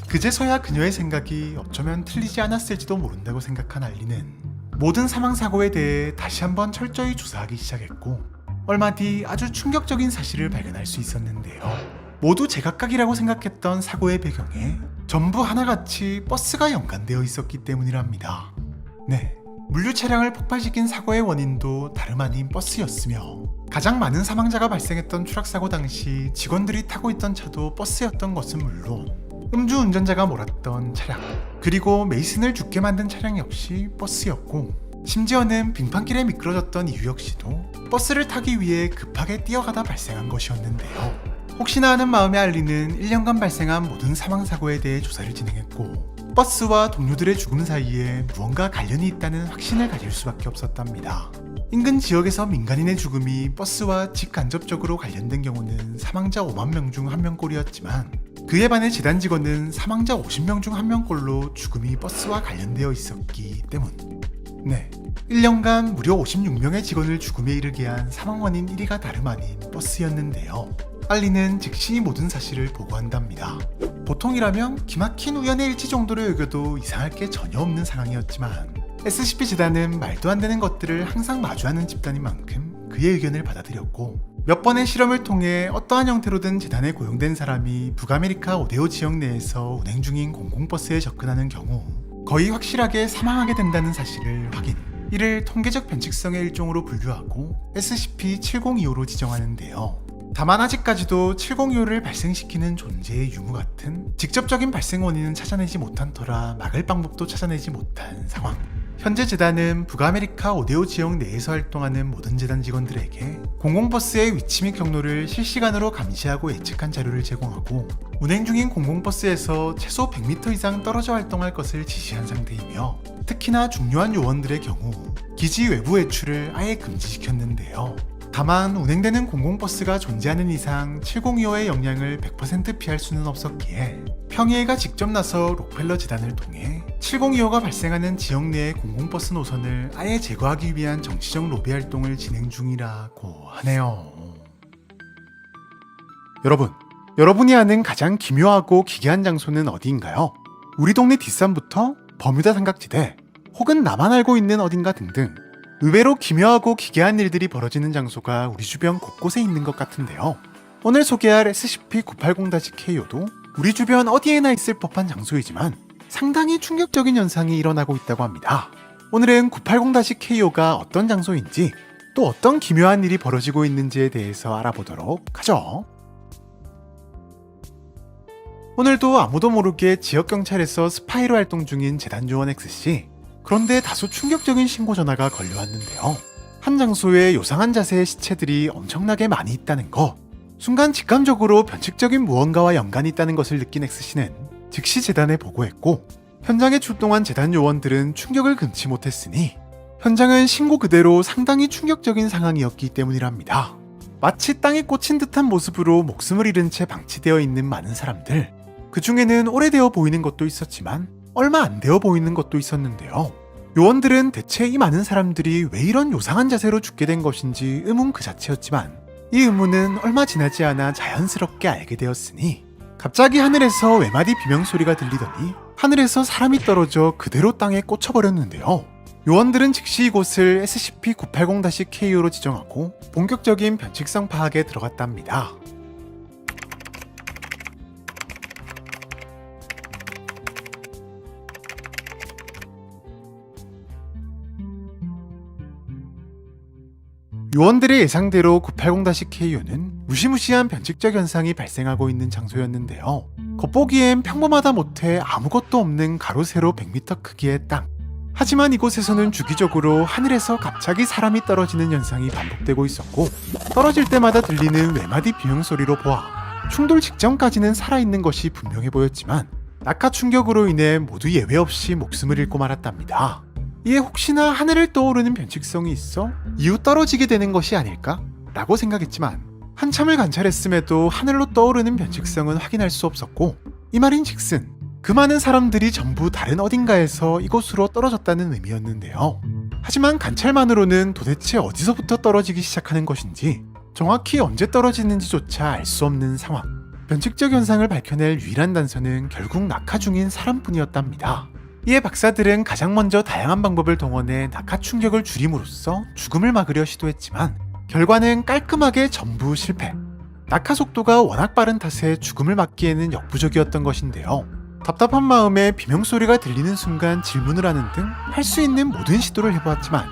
그제서야 그녀의 생각이 어쩌면 틀리지 않았을지도 모른다고 생각한 알리는 모든 사망사고에 대해 다시 한번 철저히 조사하기 시작했고, 얼마 뒤 아주 충격적인 사실을 발견할 수 있었는데요. 모두 제각각이라고 생각했던 사고의 배경에 전부 하나같이 버스가 연관되어 있었기 때문이랍니다. 네, 물류 차량을 폭발시킨 사고의 원인도 다름 아닌 버스였으며, 가장 많은 사망자가 발생했던 추락사고 당시 직원들이 타고 있던 차도 버스였던 것은 물론 음주운전자가 몰았던 차량, 그리고 메이슨을 죽게 만든 차량 역시 버스였고, 심지어는 빙판길에 미끄러졌던 이유 역시도 버스를 타기 위해 급하게 뛰어가다 발생한 것이었는데요. 혹시나 하는 마음에 알리는 1년간 발생한 모든 사망사고에 대해 조사를 진행했고, 버스와 동료들의 죽음 사이에 무언가 관련이 있다는 확신을 가질 수밖에 없었답니다. 인근 지역에서 민간인의 죽음이 버스와 직간접적으로 관련된 경우는 사망자 5만 명 중 1명꼴이었지만, 그에 반해 재단 직원은 사망자 50명 중 1명꼴로 죽음이 버스와 관련되어 있었기 때문. 네, 1년간 무려 56명의 직원을 죽음에 이르게 한 사망 원인 1위가 다름 아닌 버스였는데요. 알리는 즉시 모든 사실을 보고한답니다. 보통이라면 기막힌 우연의 일치 정도로 여겨도 이상할 게 전혀 없는 상황이었지만, SCP 재단은 말도 안 되는 것들을 항상 마주하는 집단인 만큼 그의 의견을 받아들였고, 몇 번의 실험을 통해 어떠한 형태로든 재단에 고용된 사람이 북아메리카 오데오 지역 내에서 운행 중인 공공버스에 접근하는 경우 거의 확실하게 사망하게 된다는 사실을 확인. 이를 통계적 변칙성의 일종으로 분류하고 SCP-7025로 지정하는데요. 다만 아직까지도 7025를 발생시키는 존재의 유무 같은 직접적인 발생 원인은 찾아내지 못한 터라 막을 방법도 찾아내지 못한 상황. 현재 재단은 북아메리카 오데오 지역 내에서 활동하는 모든 재단 직원들에게 공공버스의 위치 및 경로를 실시간으로 감시하고 예측한 자료를 제공하고, 운행 중인 공공버스에서 최소 100m 이상 떨어져 활동할 것을 지시한 상태이며, 특히나 중요한 요원들의 경우 기지 외부 외출을 아예 금지시켰는데요. 다만 운행되는 공공버스가 존재하는 이상 7025의 영향을 100% 피할 수는 없었기에 평의회가 직접 나서 록펠러 재단을 통해 7025가 발생하는 지역 내의 공공버스 노선을 아예 제거하기 위한 정치적 로비 활동을 진행 중이라고 하네요. 여러분이 아는 가장 기묘하고 기괴한 장소는 어디인가요? 우리 동네 뒷산부터 버뮤다 삼각지대, 혹은 나만 알고 있는 어딘가 등등 의외로 기묘하고 기괴한 일들이 벌어지는 장소가 우리 주변 곳곳에 있는 것 같은데요. 오늘 소개할 SCP-980-KO도 우리 주변 어디에나 있을 법한 장소이지만 상당히 충격적인 현상이 일어나고 있다고 합니다. 오늘은 980-KO가 어떤 장소인지 또 어떤 기묘한 일이 벌어지고 있는지에 대해서 알아보도록 하죠. 오늘도 아무도 모르게 지역경찰에서 스파이로 활동 중인 재단요원 X씨. 그런데 다소 충격적인 신고 전화가 걸려왔는데요. 한 장소에 요상한 자세의 시체들이 엄청나게 많이 있다는 거. 순간 직감적으로 변칙적인 무언가와 연관이 있다는 것을 느낀 X씨는 즉시 재단에 보고했고 현장에 출동한 재단 요원들은 충격을 금치 못했으니 현장은 신고 그대로 상당히 충격적인 상황이었기 때문이랍니다. 마치 땅에 꽂힌 듯한 모습으로 목숨을 잃은 채 방치되어 있는 많은 사람들. 그 중에는 오래되어 보이는 것도 있었지만 얼마 안 되어 보이는 것도 있었는데요. 요원들은 대체 이 많은 사람들이 왜 이런 요상한 자세로 죽게 된 것인지 의문 그 자체였지만 이 의문은 얼마 지나지 않아 자연스럽게 알게 되었으니 갑자기 하늘에서 외마디 비명소리가 들리더니 하늘에서 사람이 떨어져 그대로 땅에 꽂혀버렸는데요. 요원들은 즉시 이곳을 SCP-980-KO로 지정하고 본격적인 변칙성 파악에 들어갔답니다. 요원들의 예상대로 980-KO는 무시무시한 변칙적 현상이 발생하고 있는 장소였는데요. 겉보기엔 평범하다 못해 아무것도 없는 가로 세로 100m 크기의 땅. 하지만 이곳에서는 주기적으로 하늘에서 갑자기 사람이 떨어지는 현상이 반복되고 있었고 떨어질 때마다 들리는 외마디 비명소리로 보아 충돌 직전까지는 살아있는 것이 분명해 보였지만 낙하 충격으로 인해 모두 예외 없이 목숨을 잃고 말았답니다. 이에 혹시나 하늘을 떠오르는 변칙성이 있어 이후 떨어지게 되는 것이 아닐까? 라고 생각했지만 한참을 관찰했음에도 하늘로 떠오르는 변칙성은 확인할 수 없었고 이 말인즉슨 그 많은 사람들이 전부 다른 어딘가에서 이곳으로 떨어졌다는 의미였는데요. 하지만 관찰만으로는 도대체 어디서부터 떨어지기 시작하는 것인지 정확히 언제 떨어지는지조차 알 수 없는 상황. 변칙적 현상을 밝혀낼 유일한 단서는 결국 낙하 중인 사람뿐이었답니다. 이에 박사들은 가장 먼저 다양한 방법을 동원해 낙하 충격을 줄임으로써 죽음을 막으려 시도했지만 결과는 깔끔하게 전부 실패. 낙하 속도가 워낙 빠른 탓에 죽음을 막기에는 역부족이었던 것인데요. 답답한 마음에 비명소리가 들리는 순간 질문을 하는 등 할 수 있는 모든 시도를 해보았지만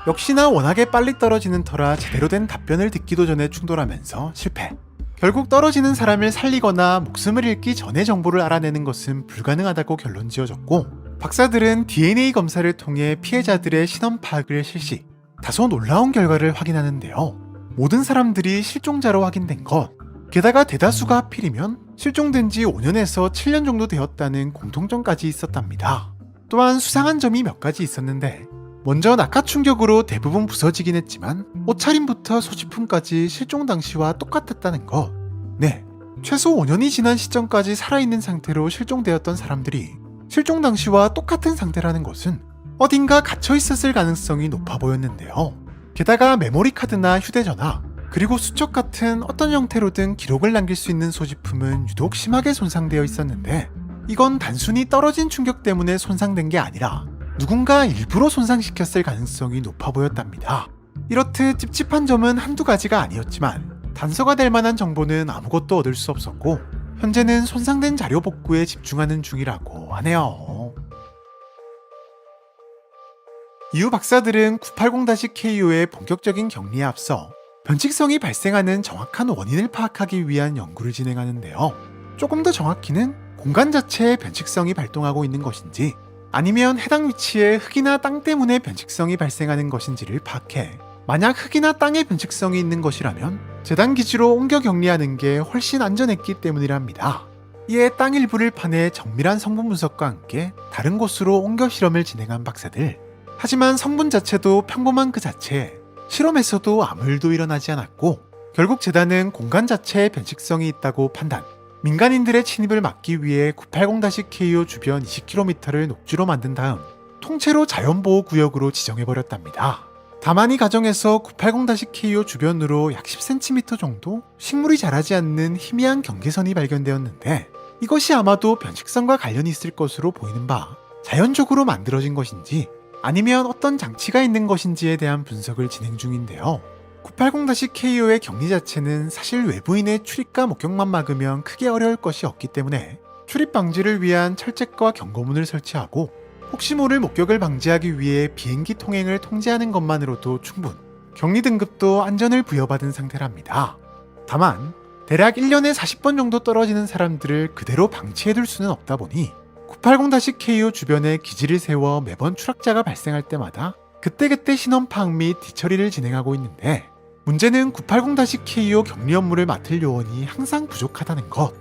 역시나 워낙에 빨리 떨어지는 터라 제대로 된 답변을 듣기도 전에 충돌하면서 실패. 결국 떨어지는 사람을 살리거나 목숨을 잃기 전에 정보를 알아내는 것은 불가능하다고 결론 지어졌고 박사들은 DNA 검사를 통해 피해자들의 신원 파악을 실시. 다소 놀라운 결과를 확인하는데요. 모든 사람들이 실종자로 확인된 것. 게다가 대다수가 하필이면 실종된 지 5년에서 7년 정도 되었다는 공통점까지 있었답니다. 또한 수상한 점이 몇 가지 있었는데 먼저 낙하 충격으로 대부분 부서지긴 했지만 옷차림부터 소지품까지 실종 당시와 똑같았다는 것. 네, 최소 5년이 지난 시점까지 살아있는 상태로 실종되었던 사람들이 실종 당시와 똑같은 상태라는 것은 어딘가 갇혀 있었을 가능성이 높아 보였는데요. 게다가 메모리 카드나 휴대전화, 그리고 수첩 같은 어떤 형태로든 기록을 남길 수 있는 소지품은 유독 심하게 손상되어 있었는데 이건 단순히 떨어진 충격 때문에 손상된 게 아니라 누군가 일부러 손상시켰을 가능성이 높아 보였답니다. 이렇듯 찝찝한 점은 한두 가지가 아니었지만 단서가 될 만한 정보는 아무것도 얻을 수 없었고 현재는 손상된 자료 복구에 집중하는 중이라고 하네요. 이후 박사들은 980-KO의 본격적인 격리에 앞서 변칙성이 발생하는 정확한 원인을 파악하기 위한 연구를 진행하는데요. 조금 더 정확히는 공간 자체의 변칙성이 발동하고 있는 것인지 아니면 해당 위치에 흙이나 땅 때문에 변칙성이 발생하는 것인지를 파악해 만약 흙이나 땅의 변칙성이 있는 것이라면 재단 기지로 옮겨 격리하는 게 훨씬 안전했기 때문이랍니다. 이에 땅 일부를 파내 정밀한 성분 분석과 함께 다른 곳으로 옮겨 실험을 진행한 박사들. 하지만 성분 자체도 평범한 그 자체에 실험에서도 아무 일도 일어나지 않았고 결국 재단은 공간 자체에 변칙성이 있다고 판단, 민간인들의 침입을 막기 위해 980-KO 주변 20km를 녹지로 만든 다음 통째로 자연보호구역으로 지정해버렸답니다. 다만 이 과정에서 980-KO 주변으로 약 10cm 정도 식물이 자라지 않는 희미한 경계선이 발견되었는데 이것이 아마도 변칙성과 관련이 있을 것으로 보이는 바 자연적으로 만들어진 것인지 아니면 어떤 장치가 있는 것인지에 대한 분석을 진행 중인데요. 980-KO의 격리 자체는 사실 외부인의 출입과 목격만 막으면 크게 어려울 것이 없기 때문에 출입 방지를 위한 철책과 경고문을 설치하고 혹시 모를 목격을 방지하기 위해 비행기 통행을 통제하는 것만으로도 충분, 격리 등급도 안전을 부여받은 상태랍니다. 다만 대략 1년에 40번 정도 떨어지는 사람들을 그대로 방치해둘 수는 없다 보니 980-KO 주변에 기지를 세워 매번 추락자가 발생할 때마다 그때그때 신원 파악 및 뒤처리를 진행하고 있는데 문제는 980-KO 격리 업무를 맡을 요원이 항상 부족하다는 것.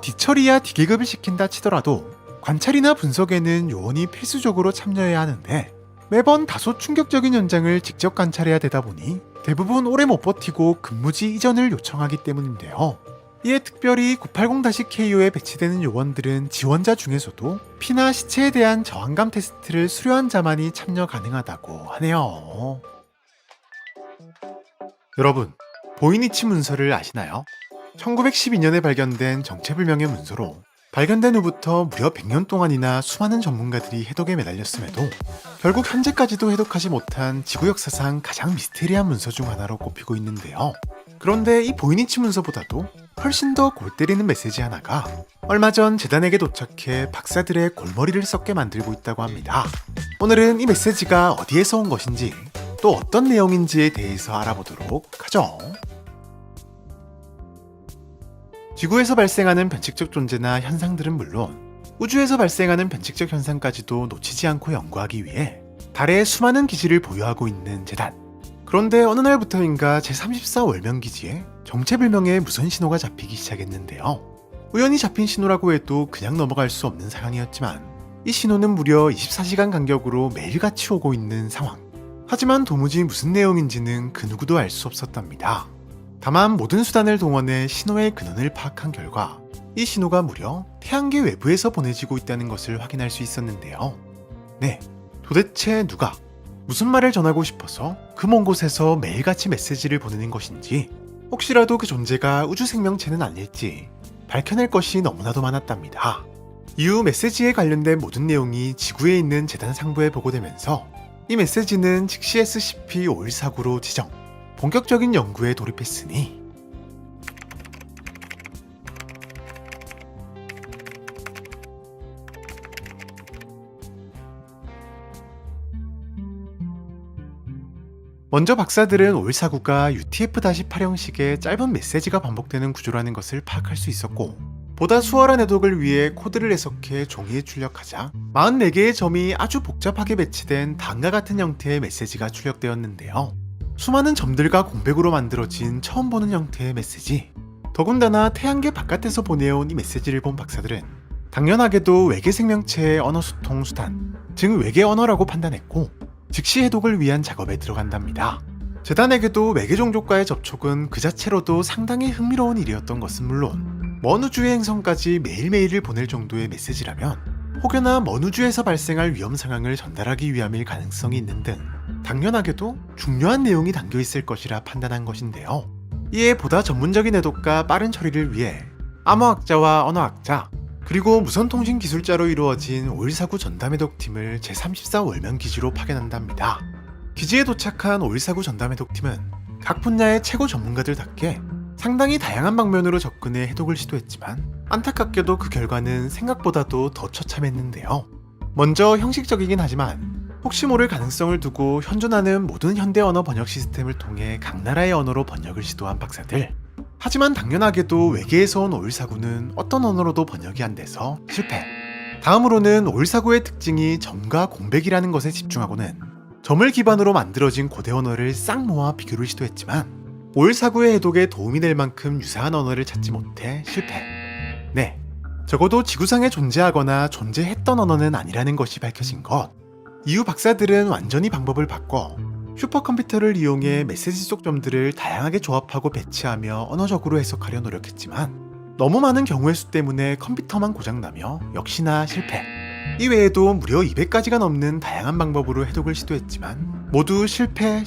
뒤처리야 D계급을 시킨다 치더라도 관찰이나 분석에는 요원이 필수적으로 참여해야 하는데 매번 다소 충격적인 현장을 직접 관찰해야 되다 보니 대부분 오래 못 버티고 근무지 이전을 요청하기 때문인데요. 이에 특별히 980-KO에 배치되는 요원들은 지원자 중에서도 피나 시체에 대한 저항감 테스트를 수료한 자만이 참여 가능하다고 하네요. 여러분, 보이니치 문서를 아시나요? 1912년에 발견된 정체불명의 문서로 발견된 후부터 무려 100년 동안이나 수많은 전문가들이 해독에 매달렸음에도 결국 현재까지도 해독하지 못한 지구 역사상 가장 미스테리한 문서 중 하나로 꼽히고 있는데요. 그런데 이 보이니치 문서보다도 훨씬 더 골 때리는 메시지 하나가 얼마 전 재단에게 도착해 박사들의 골머리를 썩게 만들고 있다고 합니다. 오늘은 이 메시지가 어디에서 온 것인지 또 어떤 내용인지에 대해서 알아보도록 하죠. 지구에서 발생하는 변칙적 존재나 현상들은 물론 우주에서 발생하는 변칙적 현상까지도 놓치지 않고 연구하기 위해 달에 수많은 기지를 보유하고 있는 재단. 그런데 어느 날부터인가 제34 월명기지에 정체불명의 무선 신호가 잡히기 시작했는데요. 우연히 잡힌 신호라고 해도 그냥 넘어갈 수 없는 상황이었지만 이 신호는 무려 24시간 간격으로 매일같이 오고 있는 상황. 하지만 도무지 무슨 내용인지는 그 누구도 알 수 없었답니다. 다만 모든 수단을 동원해 신호의 근원을 파악한 결과 이 신호가 무려 태양계 외부에서 보내지고 있다는 것을 확인할 수 있었는데요. 네, 도대체 누가 무슨 말을 전하고 싶어서 그 먼 곳에서 매일같이 메시지를 보내는 것인지 혹시라도 그 존재가 우주 생명체는 아닐지 밝혀낼 것이 너무나도 많았답니다. 이후 메시지에 관련된 모든 내용이 지구에 있는 재단 상부에 보고되면서 이 메시지는 즉시 SCP-5149로 지정, 본격적인 연구에 돌입했으니 먼저 박사들은 5149가 UTF-8 형식의 짧은 메시지가 반복되는 구조라는 것을 파악할 수 있었고 보다 수월한 해독을 위해 코드를 해석해 종이에 출력하자 44개의 점이 아주 복잡하게 배치된 다음과 같은 형태의 메시지가 출력되었는데요. 수많은 점들과 공백으로 만들어진 처음 보는 형태의 메시지. 더군다나 태양계 바깥에서 보내온 이 메시지를 본 박사들은 당연하게도 외계 생명체의 언어 소통 수단, 즉 외계 언어라고 판단했고 즉시 해독을 위한 작업에 들어간답니다. 재단에게도 외계 종족과의 접촉은 그 자체로도 상당히 흥미로운 일이었던 것은 물론 먼 우주의 행성까지 매일매일을 보낼 정도의 메시지라면 혹여나 먼 우주에서 발생할 위험 상황을 전달하기 위함일 가능성이 있는 등 당연하게도 중요한 내용이 담겨 있을 것이라 판단한 것인데요. 이에 보다 전문적인 해독과 빠른 처리를 위해 암호학자와 언어학자 그리고 무선통신 기술자로 이루어진 5149 전담해독팀을 제34 월명기지로 파견한답니다. 기지에 도착한 5149 전담해독팀은 각 분야의 최고 전문가들답게 상당히 다양한 방면으로 접근해 해독을 시도했지만 안타깝게도 그 결과는 생각보다도 더 처참했는데요. 먼저 형식적이긴 하지만 혹시 모를 가능성을 두고 현존하는 모든 현대 언어 번역 시스템을 통해 각 나라의 언어로 번역을 시도한 박사들. 하지만 당연하게도 외계에서 온 5149는 어떤 언어로도 번역이 안 돼서 실패. 다음으로는 5149의 특징이 점과 공백이라는 것에 집중하고는 점을 기반으로 만들어진 고대 언어를 싹 모아 비교를 시도했지만 5149의 해독에 도움이 될 만큼 유사한 언어를 찾지 못해 실패. 네, 적어도 지구상에 존재하거나 존재했던 언어는 아니라는 것이 밝혀진 것. 이후 박사들은 완전히 방법을 바꿔 슈퍼컴퓨터를 이용해 메시지 속 점들을 다양하게 조합하고 배치하며 언어적으로 해석하려 노력했지만 너무 많은 경우의 수 때문에 컴퓨터만 고장나며 역시나 실패. 이외에도 무려 200가지가 넘는 다양한 방법으로 해독을 시도했지만 모두 실패.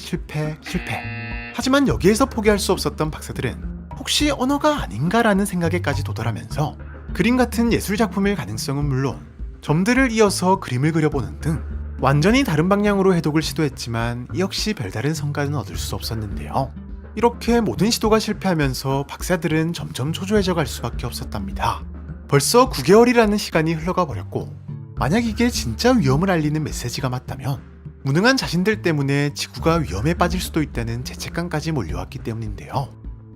하지만 여기에서 포기할 수 없었던 박사들은 혹시 언어가 아닌가라는 생각에까지 도달하면서 그림 같은 예술작품일 가능성은 물론 점들을 이어서 그림을 그려보는 등 완전히 다른 방향으로 해독을 시도했지만 이 역시 별다른 성과는 얻을 수 없었는데요. 이렇게 모든 시도가 실패하면서 박사들은 점점 초조해져 갈 수밖에 없었답니다. 벌써 9개월이라는 시간이 흘러가 버렸고 만약 이게 진짜 위험을 알리는 메시지가 맞다면 무능한 자신들 때문에 지구가 위험에 빠질 수도 있다는 죄책감까지 몰려왔기 때문인데요.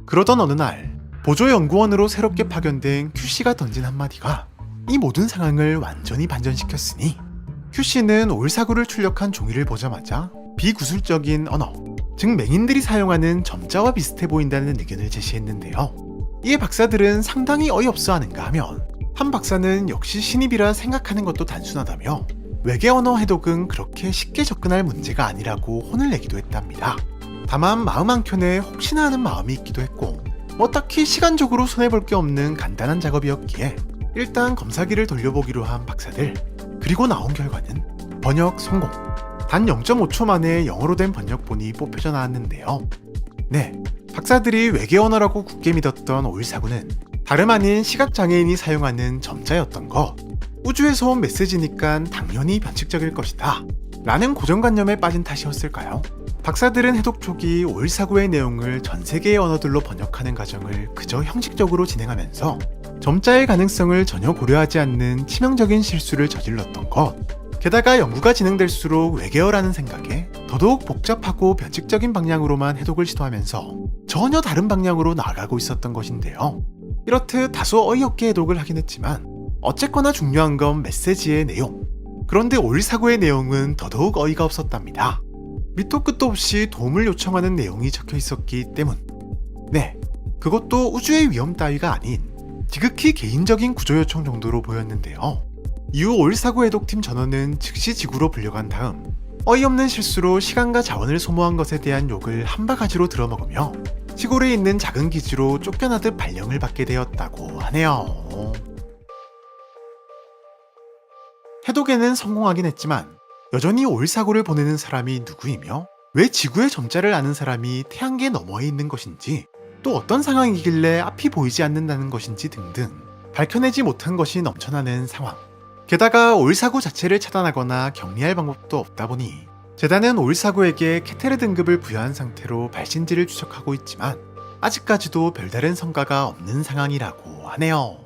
그러던 어느 날 보조연구원으로 새롭게 파견된 큐씨가 던진 한마디가 이 모든 상황을 완전히 반전시켰으니 큐씨는 올사구를 출력한 종이를 보자마자 비구술적인 언어, 즉 맹인들이 사용하는 점자와 비슷해 보인다는 의견을 제시했는데요. 이에 박사들은 상당히 어이없어 하는가 하면 한 박사는 역시 신입이라 생각하는 것도 단순하다며 외계 언어 해독은 그렇게 쉽게 접근할 문제가 아니라고 혼을 내기도 했답니다. 다만 마음 한켠에 혹시나 하는 마음이 있기도 했고 딱히 시간적으로 손해볼 게 없는 간단한 작업이었기에 일단 검사기를 돌려보기로 한 박사들. 그리고 나온 결과는 번역 성공. 단 0.5초 만에 영어로 된 번역본이 뽑혀져 나왔는데요. 네, 박사들이 외계 언어라고 굳게 믿었던 오일사구는 다름 아닌 시각장애인이 사용하는 점자였던 것. 우주에서 온 메시지니까 당연히 변칙적일 것이다 라는 고정관념에 빠진 탓이었을까요? 박사들은 해독 초기 오일사구의 내용을 전 세계의 언어들로 번역하는 과정을 그저 형식적으로 진행하면서 점자의 가능성을 전혀 고려하지 않는 치명적인 실수를 저질렀던 것. 게다가 연구가 진행될수록 외계어라는 생각에 더더욱 복잡하고 변칙적인 방향으로만 해독을 시도하면서 전혀 다른 방향으로 나아가고 있었던 것인데요. 이렇듯 다소 어이없게 해독을 하긴 했지만 어쨌거나 중요한 건 메시지의 내용. 그런데 오일사구의 내용은 더더욱 어이가 없었답니다. 밑도 끝도 없이 도움을 요청하는 내용이 적혀 있었기 때문. 네, 그것도 우주의 위험 따위가 아닌 지극히 개인적인 구조 요청 정도로 보였는데요. 이후 오일사구 해독팀 전원은 즉시 지구로 불려간 다음 어이없는 실수로 시간과 자원을 소모한 것에 대한 욕을 한 바가지로 들어먹으며 시골에 있는 작은 기지로 쫓겨나듯 발령을 받게 되었다고 하네요. 해독에는 성공하긴 했지만 여전히 오일사구를 보내는 사람이 누구이며 왜 지구의 점자를 아는 사람이 태양계 너머에 있는 것인지 또 어떤 상황이길래 앞이 보이지 않는다는 것인지 등등 밝혀내지 못한 것이 넘쳐나는 상황. 게다가 오일사구 자체를 차단하거나 격리할 방법도 없다 보니 재단은 오일사구에게 케테르 등급을 부여한 상태로 발신지를 추적하고 있지만 아직까지도 별다른 성과가 없는 상황이라고 하네요.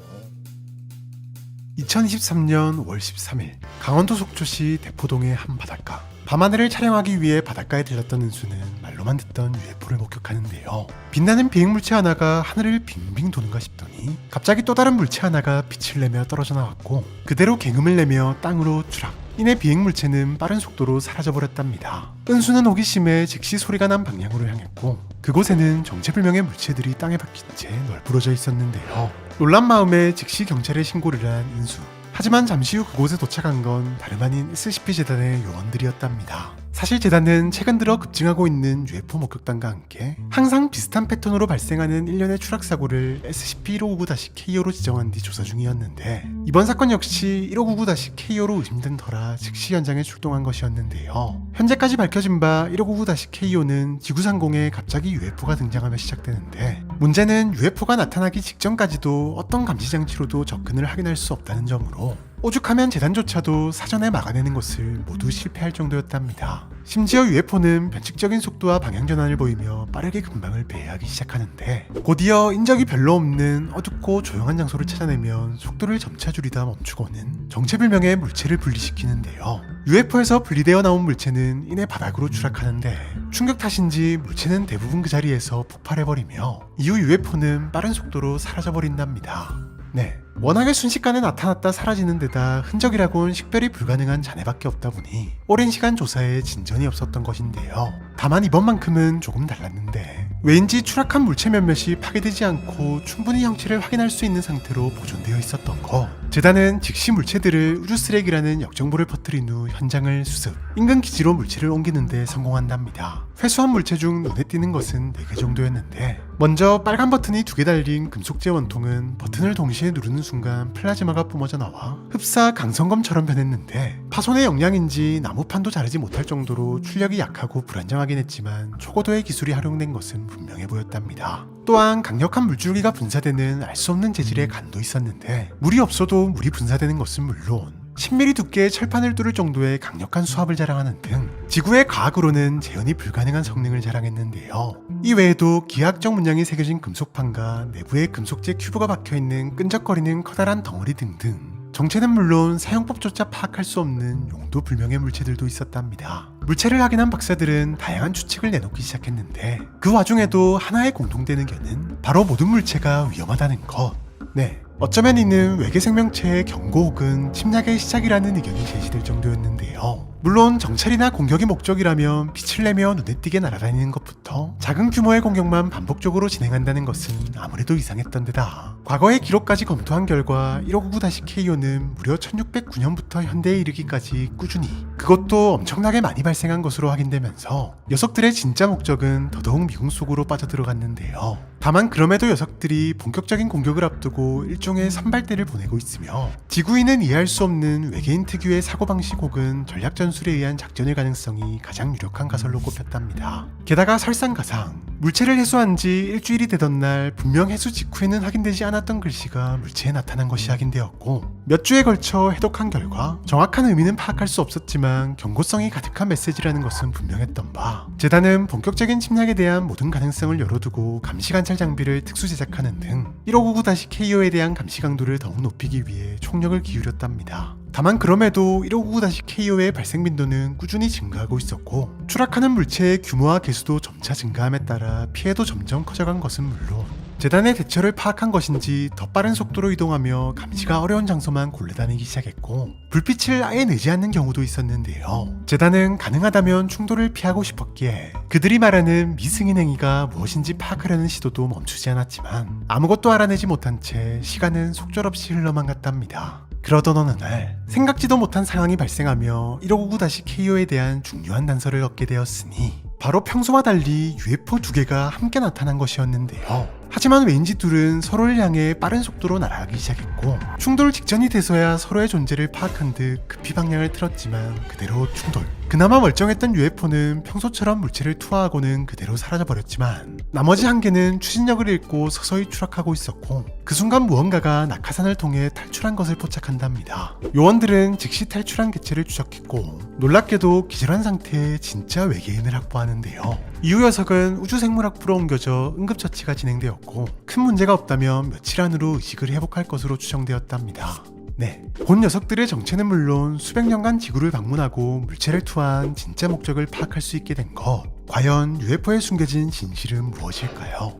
2023년 5월 13일 강원도 속초시 대포동의 한 바닷가. 밤하늘을 촬영하기 위해 바닷가에 들렀던 은수는 말로만 듣던 UFO를 목격하는데요. 빛나는 비행물체 하나가 하늘을 빙빙 도는가 싶더니 갑자기 또 다른 물체 하나가 빛을 내며 떨어져 나왔고 그대로 갱음을 내며 땅으로 추락. 이내 비행물체는 빠른 속도로 사라져버렸답니다. 은수는 호기심에 즉시 소리가 난 방향으로 향했고 그곳에는 정체불명의 물체들이 땅에 박힌 채 널브러져 있었는데요. 놀란 마음에 즉시 경찰에 신고를 한 은수. 하지만 잠시 후 그곳에 도착한 건 다름 아닌 SCP-재단의 요원들이었답니다. 사실 재단은 최근 들어 급증하고 있는 UFO 목격담과 함께 항상 비슷한 패턴으로 발생하는 일련의 추락사고를 SCP-1599-KO로 지정한 뒤 조사 중이었는데 이번 사건 역시 1599-KO로 의심된 터라 즉시 현장에 출동한 것이었는데요. 현재까지 밝혀진 바 1599-KO는 지구상공에 갑자기 UFO가 등장하며 시작되는데 문제는 UFO가 나타나기 직전까지도 어떤 감시장치로도 접근을 확인할 수 없다는 점으로 오죽하면 재단조차도 사전에 막아내는 것을 모두 실패할 정도였답니다. 심지어 UFO는 변칙적인 속도와 방향 전환을 보이며 빠르게 근방을 배회하기 시작하는데 곧이어 인적이 별로 없는 어둡고 조용한 장소를 찾아내면 속도를 점차 줄이다 멈추고는 정체불명의 물체를 분리시키는데요. UFO에서 분리되어 나온 물체는 이내 바닥으로 추락하는데 충격 탓인지 물체는 대부분 그 자리에서 폭발해버리며 이후 UFO는 빠른 속도로 사라져버린답니다. 네, 워낙에 순식간에 나타났다 사라지는 데다 흔적이라곤 식별이 불가능한 잔해밖에 없다 보니 오랜 시간 조사에 진전이 없었던 것인데요. 다만 이번만큼은 조금 달랐는데 왠지 추락한 물체 몇몇이 파괴되지 않고 충분히 형체를 확인할 수 있는 상태로 보존되어 있었던 것. 재단은 즉시 물체들을 우주 쓰레기라는 역정보를 퍼뜨린 후 현장을 수습, 인근 기지로 물체를 옮기는 데 성공한답니다. 회수한 물체 중 눈에 띄는 것은 4개 정도였는데, 먼저 빨간 버튼이 2개 달린 금속재 원통은 버튼을 동시에 누르는 순간 플라즈마가 뿜어져 나와 흡사 강성검처럼 변했는데, 파손의 영향인지 나무판도 자르지 못할 정도로 출력이 약하고 불안정하긴 했지만 초고도의 기술이 활용된 것은 분명해 보였답니다. 또한 강력한 물줄기가 분사되는 알 수 없는 재질의 간도 있었는데, 물이 없어도 물이 분사되는 것은 물론 10mm 두께의 철판을 뚫을 정도의 강력한 수압을 자랑하는 등 지구의 과학으로는 재현이 불가능한 성능을 자랑했는데요. 이 외에도 기하학적 문양이 새겨진 금속판과 내부에 금속재 큐브가 박혀있는 끈적거리는 커다란 덩어리 등등 정체는 물론 사용법조차 파악할 수 없는 용도 불명의 물체들도 있었답니다. 물체를 확인한 박사들은 다양한 추측을 내놓기 시작했는데, 그 와중에도 하나의 공통된 의견은 바로 모든 물체가 위험하다는 것. 네, 어쩌면 이는 외계 생명체의 경고 혹은 침략의 시작이라는 의견이 제시될 정도였는데요. 물론 정찰이나 공격이 목적이라면 빛을 내며 눈에 띄게 날아다니는 것부터 작은 규모의 공격만 반복적으로 진행한다는 것은 아무래도 이상했던 데다, 과거의 기록까지 검토한 결과 1599-KO는 무려 1609년부터 현대에 이르기까지 꾸준히, 그것도 엄청나게 많이 발생한 것으로 확인되면서 녀석들의 진짜 목적은 더더욱 미궁 속으로 빠져들어갔는데요. 다만 그럼에도 녀석들이 본격적인 공격을 앞두고 일종의 선발대를 보내고 있으며, 지구인은 이해할 수 없는 외계인 특유의 사고방식 혹은 전략 전술에 의한 작전의 가능성이 가장 유력한 가설로 꼽혔답니다. 게다가 설상가상, 물체를 해수한 지 일주일이 되던 날 분명 해수 직후에는 확인되지 않았던 글씨가 물체에 나타난 것이 확인되었고, 몇 주에 걸쳐 해독한 결과 정확한 의미는 파악할 수 없었지만 경고성이 가득한 메시지라는 것은 분명했던 바, 재단은 본격적인 침략에 대한 모든 가능성을 열어두고 감시관찰 장비를 특수 제작하는 등 1599-KO에 대한 감시 강도를 더욱 높이기 위해 총력을 기울였답니다. 다만 그럼에도 1599-KO의 발생 빈도는 꾸준히 증가하고 있었고, 추락하는 물체의 규모와 개수도 점차 증가함에 따라 피해도 점점 커져간 것은 물론 재단의 대처를 파악한 것인지 더 빠른 속도로 이동하며 감시가 어려운 장소만 골라다니기 시작했고, 불빛을 아예 내지 않는 경우도 있었는데요. 재단은 가능하다면 충돌을 피하고 싶었기에 그들이 말하는 미승인 행위가 무엇인지 파악하려는 시도도 멈추지 않았지만, 아무것도 알아내지 못한 채 시간은 속절없이 흘러만 갔답니다. 그러던 어느 날 생각지도 못한 상황이 발생하며 1599-KO에 대한 중요한 단서를 얻게 되었으니, 바로 평소와 달리 UFO 2개가 함께 나타난 것이었는데요. 하지만 왠지 둘은 서로를 향해 빠른 속도로 날아가기 시작했고, 충돌 직전이 돼서야 서로의 존재를 파악한 듯 급히 방향을 틀었지만 그대로 충돌. 그나마 멀쩡했던 UFO는 평소처럼 물체를 투하하고는 그대로 사라져버렸지만, 나머지 한 개는 추진력을 잃고 서서히 추락하고 있었고, 그 순간 무언가가 낙하산을 통해 탈출한 것을 포착한답니다. 요원들은 즉시 탈출한 개체를 추적했고, 놀랍게도 기절한 상태의 진짜 외계인을 확보하는데요. 이후 녀석은 우주생물학부로 옮겨져 응급처치가 진행되었고, 큰 문제가 없다면 며칠 안으로 의식을 회복할 것으로 추정되었답니다. 네, 본 녀석들의 정체는 물론 수백 년간 지구를 방문하고 물체를 투하한 진짜 목적을 파악할 수 있게 된 것, 과연 UFO에 숨겨진 진실은 무엇일까요?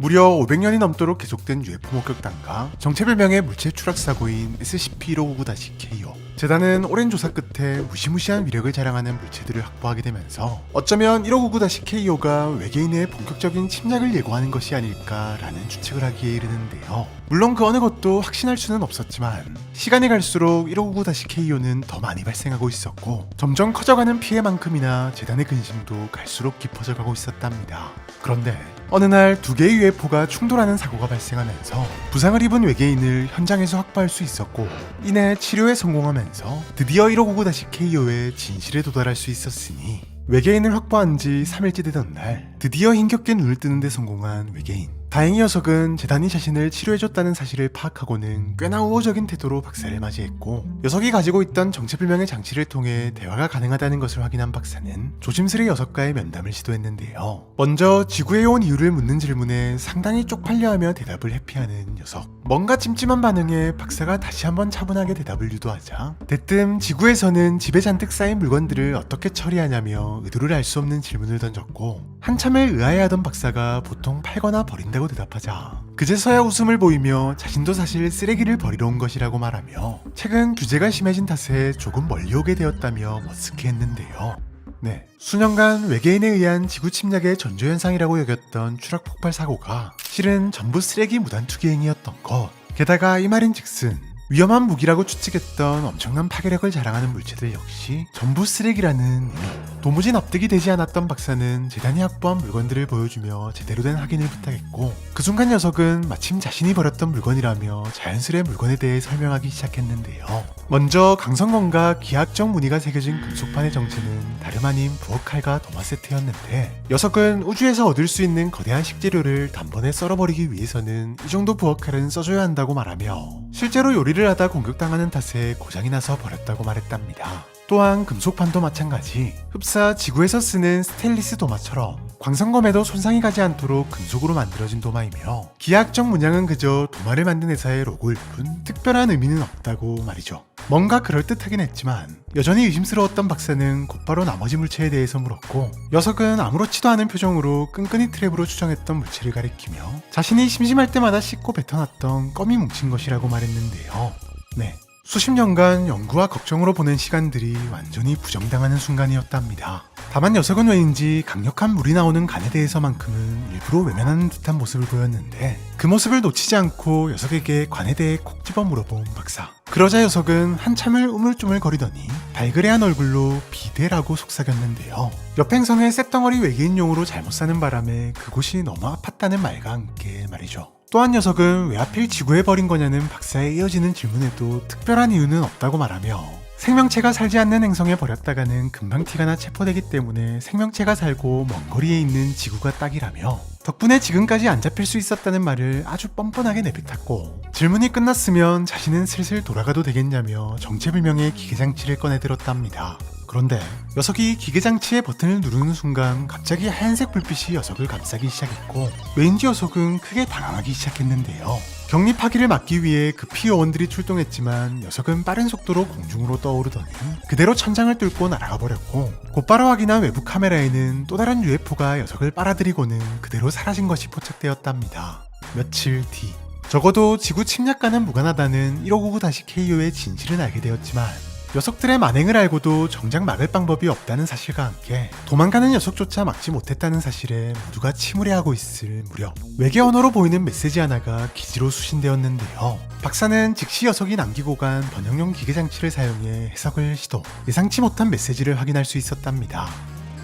무려 500년이 넘도록 계속된 UFO 목격담과 정체불명의 물체 추락 사고인 SCP-1599-KO. 재단은 오랜 조사 끝에 무시무시한 위력을 자랑하는 물체들을 확보하게 되면서 어쩌면 1599-KO가 외계인의 본격적인 침략을 예고하는 것이 아닐까라는 추측을 하기에 이르는데요. 물론 그 어느 것도 확신할 수는 없었지만, 시간이 갈수록 1599-KO는 더 많이 발생하고 있었고, 점점 커져가는 피해만큼이나 재단의 근심도 갈수록 깊어져 가고 있었답니다. 그런데 어느 날 2개의 UFO가 충돌하는 사고가 발생하면서 부상을 입은 외계인을 현장에서 확보할 수 있었고, 이내 치료에 성공하면서 드디어 1599-KO의 진실에 도달할 수 있었으니, 외계인을 확보한 지 3일째 되던 날 드디어 힘겹게 눈을 뜨는 데 성공한 외계인. 다행히 녀석은 재단이 자신을 치료해줬다는 사실을 파악하고는 꽤나 우호적인 태도로 박사를 맞이했고, 녀석이 가지고 있던 정체불명의 장치를 통해 대화가 가능하다는 것을 확인한 박사는 조심스레 녀석과의 면담을 시도했는데요. 먼저 지구에 온 이유를 묻는 질문에 상당히 쪽팔려하며 대답을 회피하는 녀석. 뭔가 찜찜한 반응에 박사가 다시 한번 차분하게 대답을 유도하자, 대뜸 지구에서는 집에 잔뜩 쌓인 물건들을 어떻게 처리하냐며 의도를 알 수 없는 질문을 던졌고, 한참을 의아해하던 박사가 보통 팔거나 버린다고 대답하자 그제서야 웃음을 보이며 자신도 사실 쓰레기를 버리러 온 것이라고 말하며, 최근 규제가 심해진 탓에 조금 멀리 오게 되었다며 머쓱해했는데요. 네, 수년간 외계인에 의한 지구 침략의 전조현상이라고 여겼던 추락 폭발 사고가 실은 전부 쓰레기 무단 투기 행위였던 것. 게다가 이 말인즉슨 위험한 무기라고 추측했던 엄청난 파괴력을 자랑하는 물체들 역시 전부 쓰레기라는 의미. 도무지 납득이 되지 않았던 박사는 재단이 확보한 물건들을 보여주며 제대로 된 확인을 부탁했고, 그 순간 녀석은 마침 자신이 버렸던 물건이라며 자연스레 물건에 대해 설명하기 시작했는데요. 먼저 강성건과 기하학적 무늬가 새겨진 금속판의 정체는 다름 아닌 부엌칼과 도마 세트였는데, 녀석은 우주에서 얻을 수 있는 거대한 식재료를 단번에 썰어버리기 위해서는 이 정도 부엌칼은 써줘야 한다고 말하며, 실제로 요리를 하다 공격당하는 탓에 고장이 나서 버렸다고 말했답니다. 또한 금속판도 마찬가지, 흡사 지구에서 쓰는 스테인리스 도마처럼 광선검에도 손상이 가지 않도록 금속으로 만들어진 도마이며, 기하학적 문양은 그저 도마를 만든 회사의 로고일 뿐 특별한 의미는 없다고 말이죠. 뭔가 그럴듯하긴 했지만 여전히 의심스러웠던 박사는 곧바로 나머지 물체에 대해서 물었고, 녀석은 아무렇지도 않은 표정으로 끈끈이 트랩으로 추정했던 물체를 가리키며 자신이 심심할 때마다 씻고 뱉어놨던 껌이 뭉친 것이라고 말했는데요. 네, 수십 년간 연구와 걱정으로 보낸 시간들이 완전히 부정당하는 순간이었답니다. 다만 녀석은 왜인지 강력한 물이 나오는 간에 대해서만큼은 일부러 외면하는 듯한 모습을 보였는데, 그 모습을 놓치지 않고 녀석에게 관에 대해 콕 집어 물어본 박사. 그러자 녀석은 한참을 우물쭈물 거리더니 발그레한 얼굴로 비대라고 속삭였는데요. 옆 행성의 쇳덩어리 외계인용으로 잘못 사는 바람에 그곳이 너무 아팠다는 말과 함께 말이죠. 또한 녀석은 왜 하필 지구에 버린 거냐는 박사의 이어지는 질문에도 특별한 이유는 없다고 말하며, 생명체가 살지 않는 행성에 버렸다가는 금방 티가 나 체포되기 때문에 생명체가 살고 먼 거리에 있는 지구가 딱이라며, 덕분에 지금까지 안 잡힐 수 있었다는 말을 아주 뻔뻔하게 내뱉었고, 질문이 끝났으면 자신은 슬슬 돌아가도 되겠냐며 정체불명의 기계장치를 꺼내들었답니다. 그런데 녀석이 기계장치의 버튼을 누르는 순간 갑자기 하얀색 불빛이 녀석을 감싸기 시작했고, 왠지 녀석은 크게 당황하기 시작했는데요. 격리 파기를 막기 위해 급히 요원들이 출동했지만 녀석은 빠른 속도로 공중으로 떠오르더니 그대로 천장을 뚫고 날아가 버렸고, 곧바로 확인한 외부 카메라에는 또 다른 UFO가 녀석을 빨아들이고는 그대로 사라진 것이 포착되었답니다. 며칠 뒤, 적어도 지구 침략과는 무관하다는 1599-KO의 진실은 알게 되었지만, 녀석들의 만행을 알고도 정작 막을 방법이 없다는 사실과 함께 도망가는 녀석조차 막지 못했다는 사실에 모두가 침울해하고 있을 무렵, 외계 언어로 보이는 메시지 하나가 기지로 수신되었는데요. 박사는 즉시 녀석이 남기고 간 번역용 기계장치를 사용해 해석을 시도, 예상치 못한 메시지를 확인할 수 있었답니다.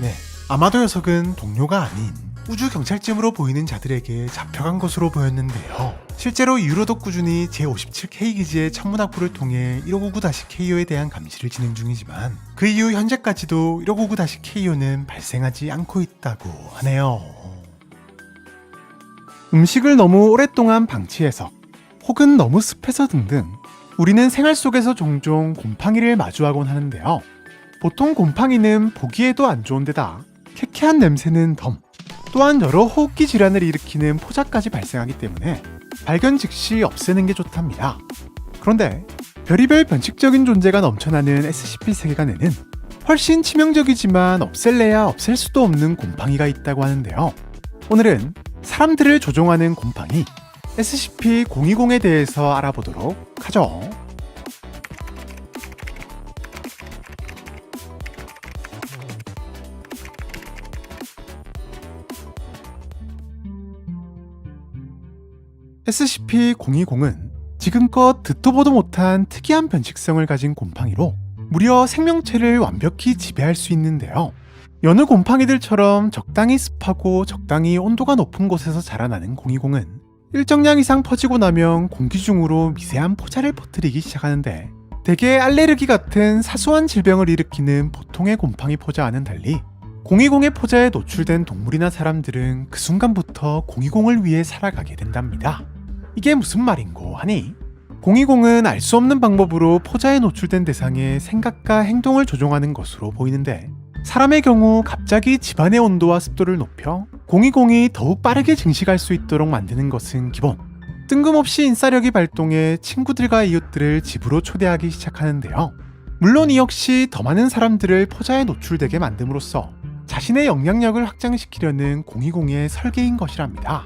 네, 아마도 녀석은 동료가 아닌 우주경찰쯤으로 보이는 자들에게 잡혀간 것으로 보였는데요. 실제로 이후로도 꾸준히 제57K 기지의 천문학부를 통해 1599-KO에 대한 감시를 진행 중이지만, 그 이후 현재까지도 1599-KO는 발생하지 않고 있다고 하네요. 음식을 너무 오랫동안 방치해서, 혹은 너무 습해서 등등 우리는 생활 속에서 종종 곰팡이를 마주하곤 하는데요. 보통 곰팡이는 보기에도 안 좋은 데다 쾌쾌한 냄새는 덤, 또한 여러 호흡기 질환을 일으키는 포자까지 발생하기 때문에 발견 즉시 없애는 게 좋답니다. 그런데 별의별 변칙적인 존재가 넘쳐나는 SCP 세계관에는 훨씬 치명적이지만 없앨래야 없앨 수도 없는 곰팡이가 있다고 하는데요. 오늘은 사람들을 조종하는 곰팡이 SCP-020에 대해서 알아보도록 하죠. SCP-020은 지금껏 듣도 보도 못한 특이한 변칙성을 가진 곰팡이로 무려 생명체를 완벽히 지배할 수 있는데요. 여느 곰팡이들처럼 적당히 습하고 적당히 온도가 높은 곳에서 자라나는 020은 일정량 이상 퍼지고 나면 공기 중으로 미세한 포자를 퍼뜨리기 시작하는데, 대개 알레르기 같은 사소한 질병을 일으키는 보통의 곰팡이 포자와는 달리 020의 포자에 노출된 동물이나 사람들은 그 순간부터 020을 위해 살아가게 된답니다. 이게 무슨 말인고 하니, 020은 알 수 없는 방법으로 포자에 노출된 대상의 생각과 행동을 조종하는 것으로 보이는데, 사람의 경우 갑자기 집안의 온도와 습도를 높여 020이 더욱 빠르게 증식할 수 있도록 만드는 것은 기본. 뜬금없이 인싸력이 발동해 친구들과 이웃들을 집으로 초대하기 시작하는데요. 물론 이 역시 더 많은 사람들을 포자에 노출되게 만듦으로써 자신의 영향력을 확장시키려는 020의 설계인 것이랍니다.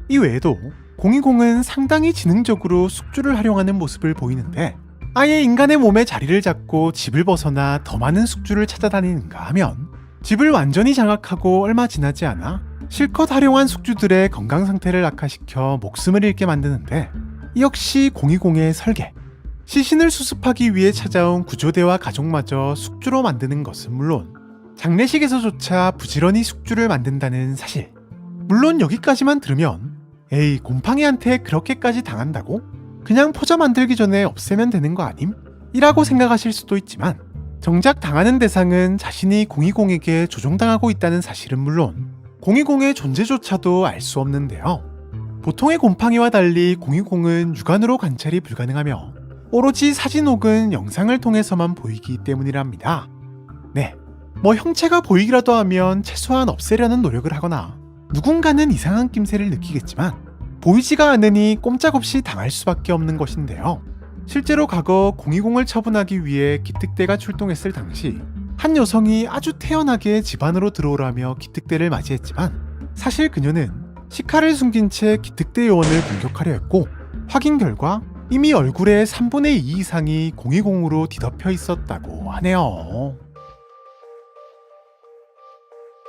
이 외에도 020은 상당히 지능적으로 숙주를 활용하는 모습을 보이는데, 아예 인간의 몸에 자리를 잡고 집을 벗어나 더 많은 숙주를 찾아다니는가 하면 집을 완전히 장악하고 얼마 지나지 않아 실컷 활용한 숙주들의 건강 상태를 악화시켜 목숨을 잃게 만드는데, 이 역시 020의 설계. 시신을 수습하기 위해 찾아온 구조대와 가족마저 숙주로 만드는 것은 물론 장례식에서조차 부지런히 숙주를 만든다는 사실. 물론 여기까지만 들으면 에이 곰팡이한테 그렇게까지 당한다고? 그냥 포자 만들기 전에 없애면 되는 거 아님? 이라고 생각하실 수도 있지만 정작 당하는 대상은 자신이 020에게 조종당하고 있다는 사실은 물론 020의 존재조차도 알 수 없는데요. 보통의 곰팡이와 달리 020은 육안으로 관찰이 불가능하며 오로지 사진 혹은 영상을 통해서만 보이기 때문이랍니다. 네, 뭐 형체가 보이기라도 하면 최소한 없애려는 노력을 하거나 누군가는 이상한 낌새를 느끼겠지만 보이지가 않으니 꼼짝없이 당할 수밖에 없는 것인데요. 실제로 과거 020을 처분하기 위해 기특대가 출동했을 당시 한 여성이 아주 태연하게 집 안으로 들어오라며 기특대를 맞이했지만 사실 그녀는 시카를 숨긴 채 기특대 요원을 공격하려 했고 확인 결과 이미 얼굴의 3분의 2 이상이 020으로 뒤덮여 있었다고 하네요.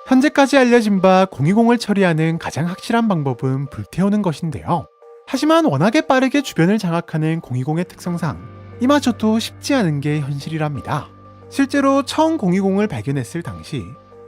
현재까지 알려진 바 020을 처리하는 가장 확실한 방법은 불태우는 것인데요. 하지만 워낙에 빠르게 주변을 장악하는 020의 특성상 이마저도 쉽지 않은 게 현실이랍니다. 실제로 처음 020을 발견했을 당시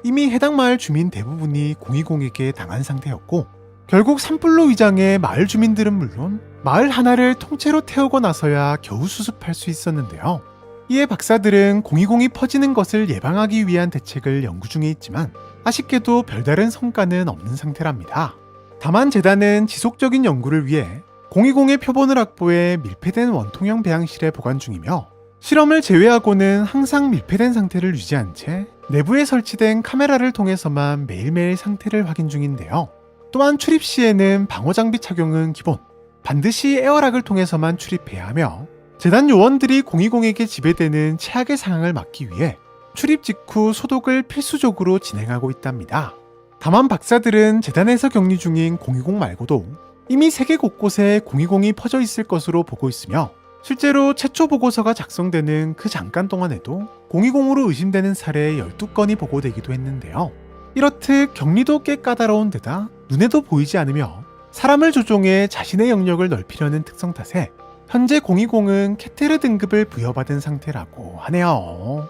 이미 해당 마을 주민 대부분이 020에게 당한 상태였고 결국 산불로 위장해 마을 주민들은 물론 마을 하나를 통째로 태우고 나서야 겨우 수습할 수 있었는데요. 이에 박사들은 020이 퍼지는 것을 예방하기 위한 대책을 연구 중에 있지만 아쉽게도 별다른 성과는 없는 상태랍니다. 다만 재단은 지속적인 연구를 위해 020의 표본을 확보해 밀폐된 원통형 배양실에 보관 중이며 실험을 제외하고는 항상 밀폐된 상태를 유지한 채 내부에 설치된 카메라를 통해서만 매일매일 상태를 확인 중인데요. 또한 출입 시에는 방호 장비 착용은 기본, 반드시 에어락을 통해서만 출입해야 하며 재단 요원들이 020에게 지배되는 최악의 상황을 막기 위해 출입 직후 소독을 필수적으로 진행하고 있답니다. 다만 박사들은 재단에서 격리 중인 020 말고도 이미 세계 곳곳에 020이 퍼져 있을 것으로 보고 있으며 실제로 최초 보고서가 작성되는 그 잠깐 동안에도 020으로 의심되는 사례 12건이 보고되기도 했는데요. 이렇듯 격리도 꽤 까다로운 데다 눈에도 보이지 않으며 사람을 조종해 자신의 영역을 넓히려는 특성 탓에 현재 020은 케테르 등급을 부여받은 상태라고 하네요.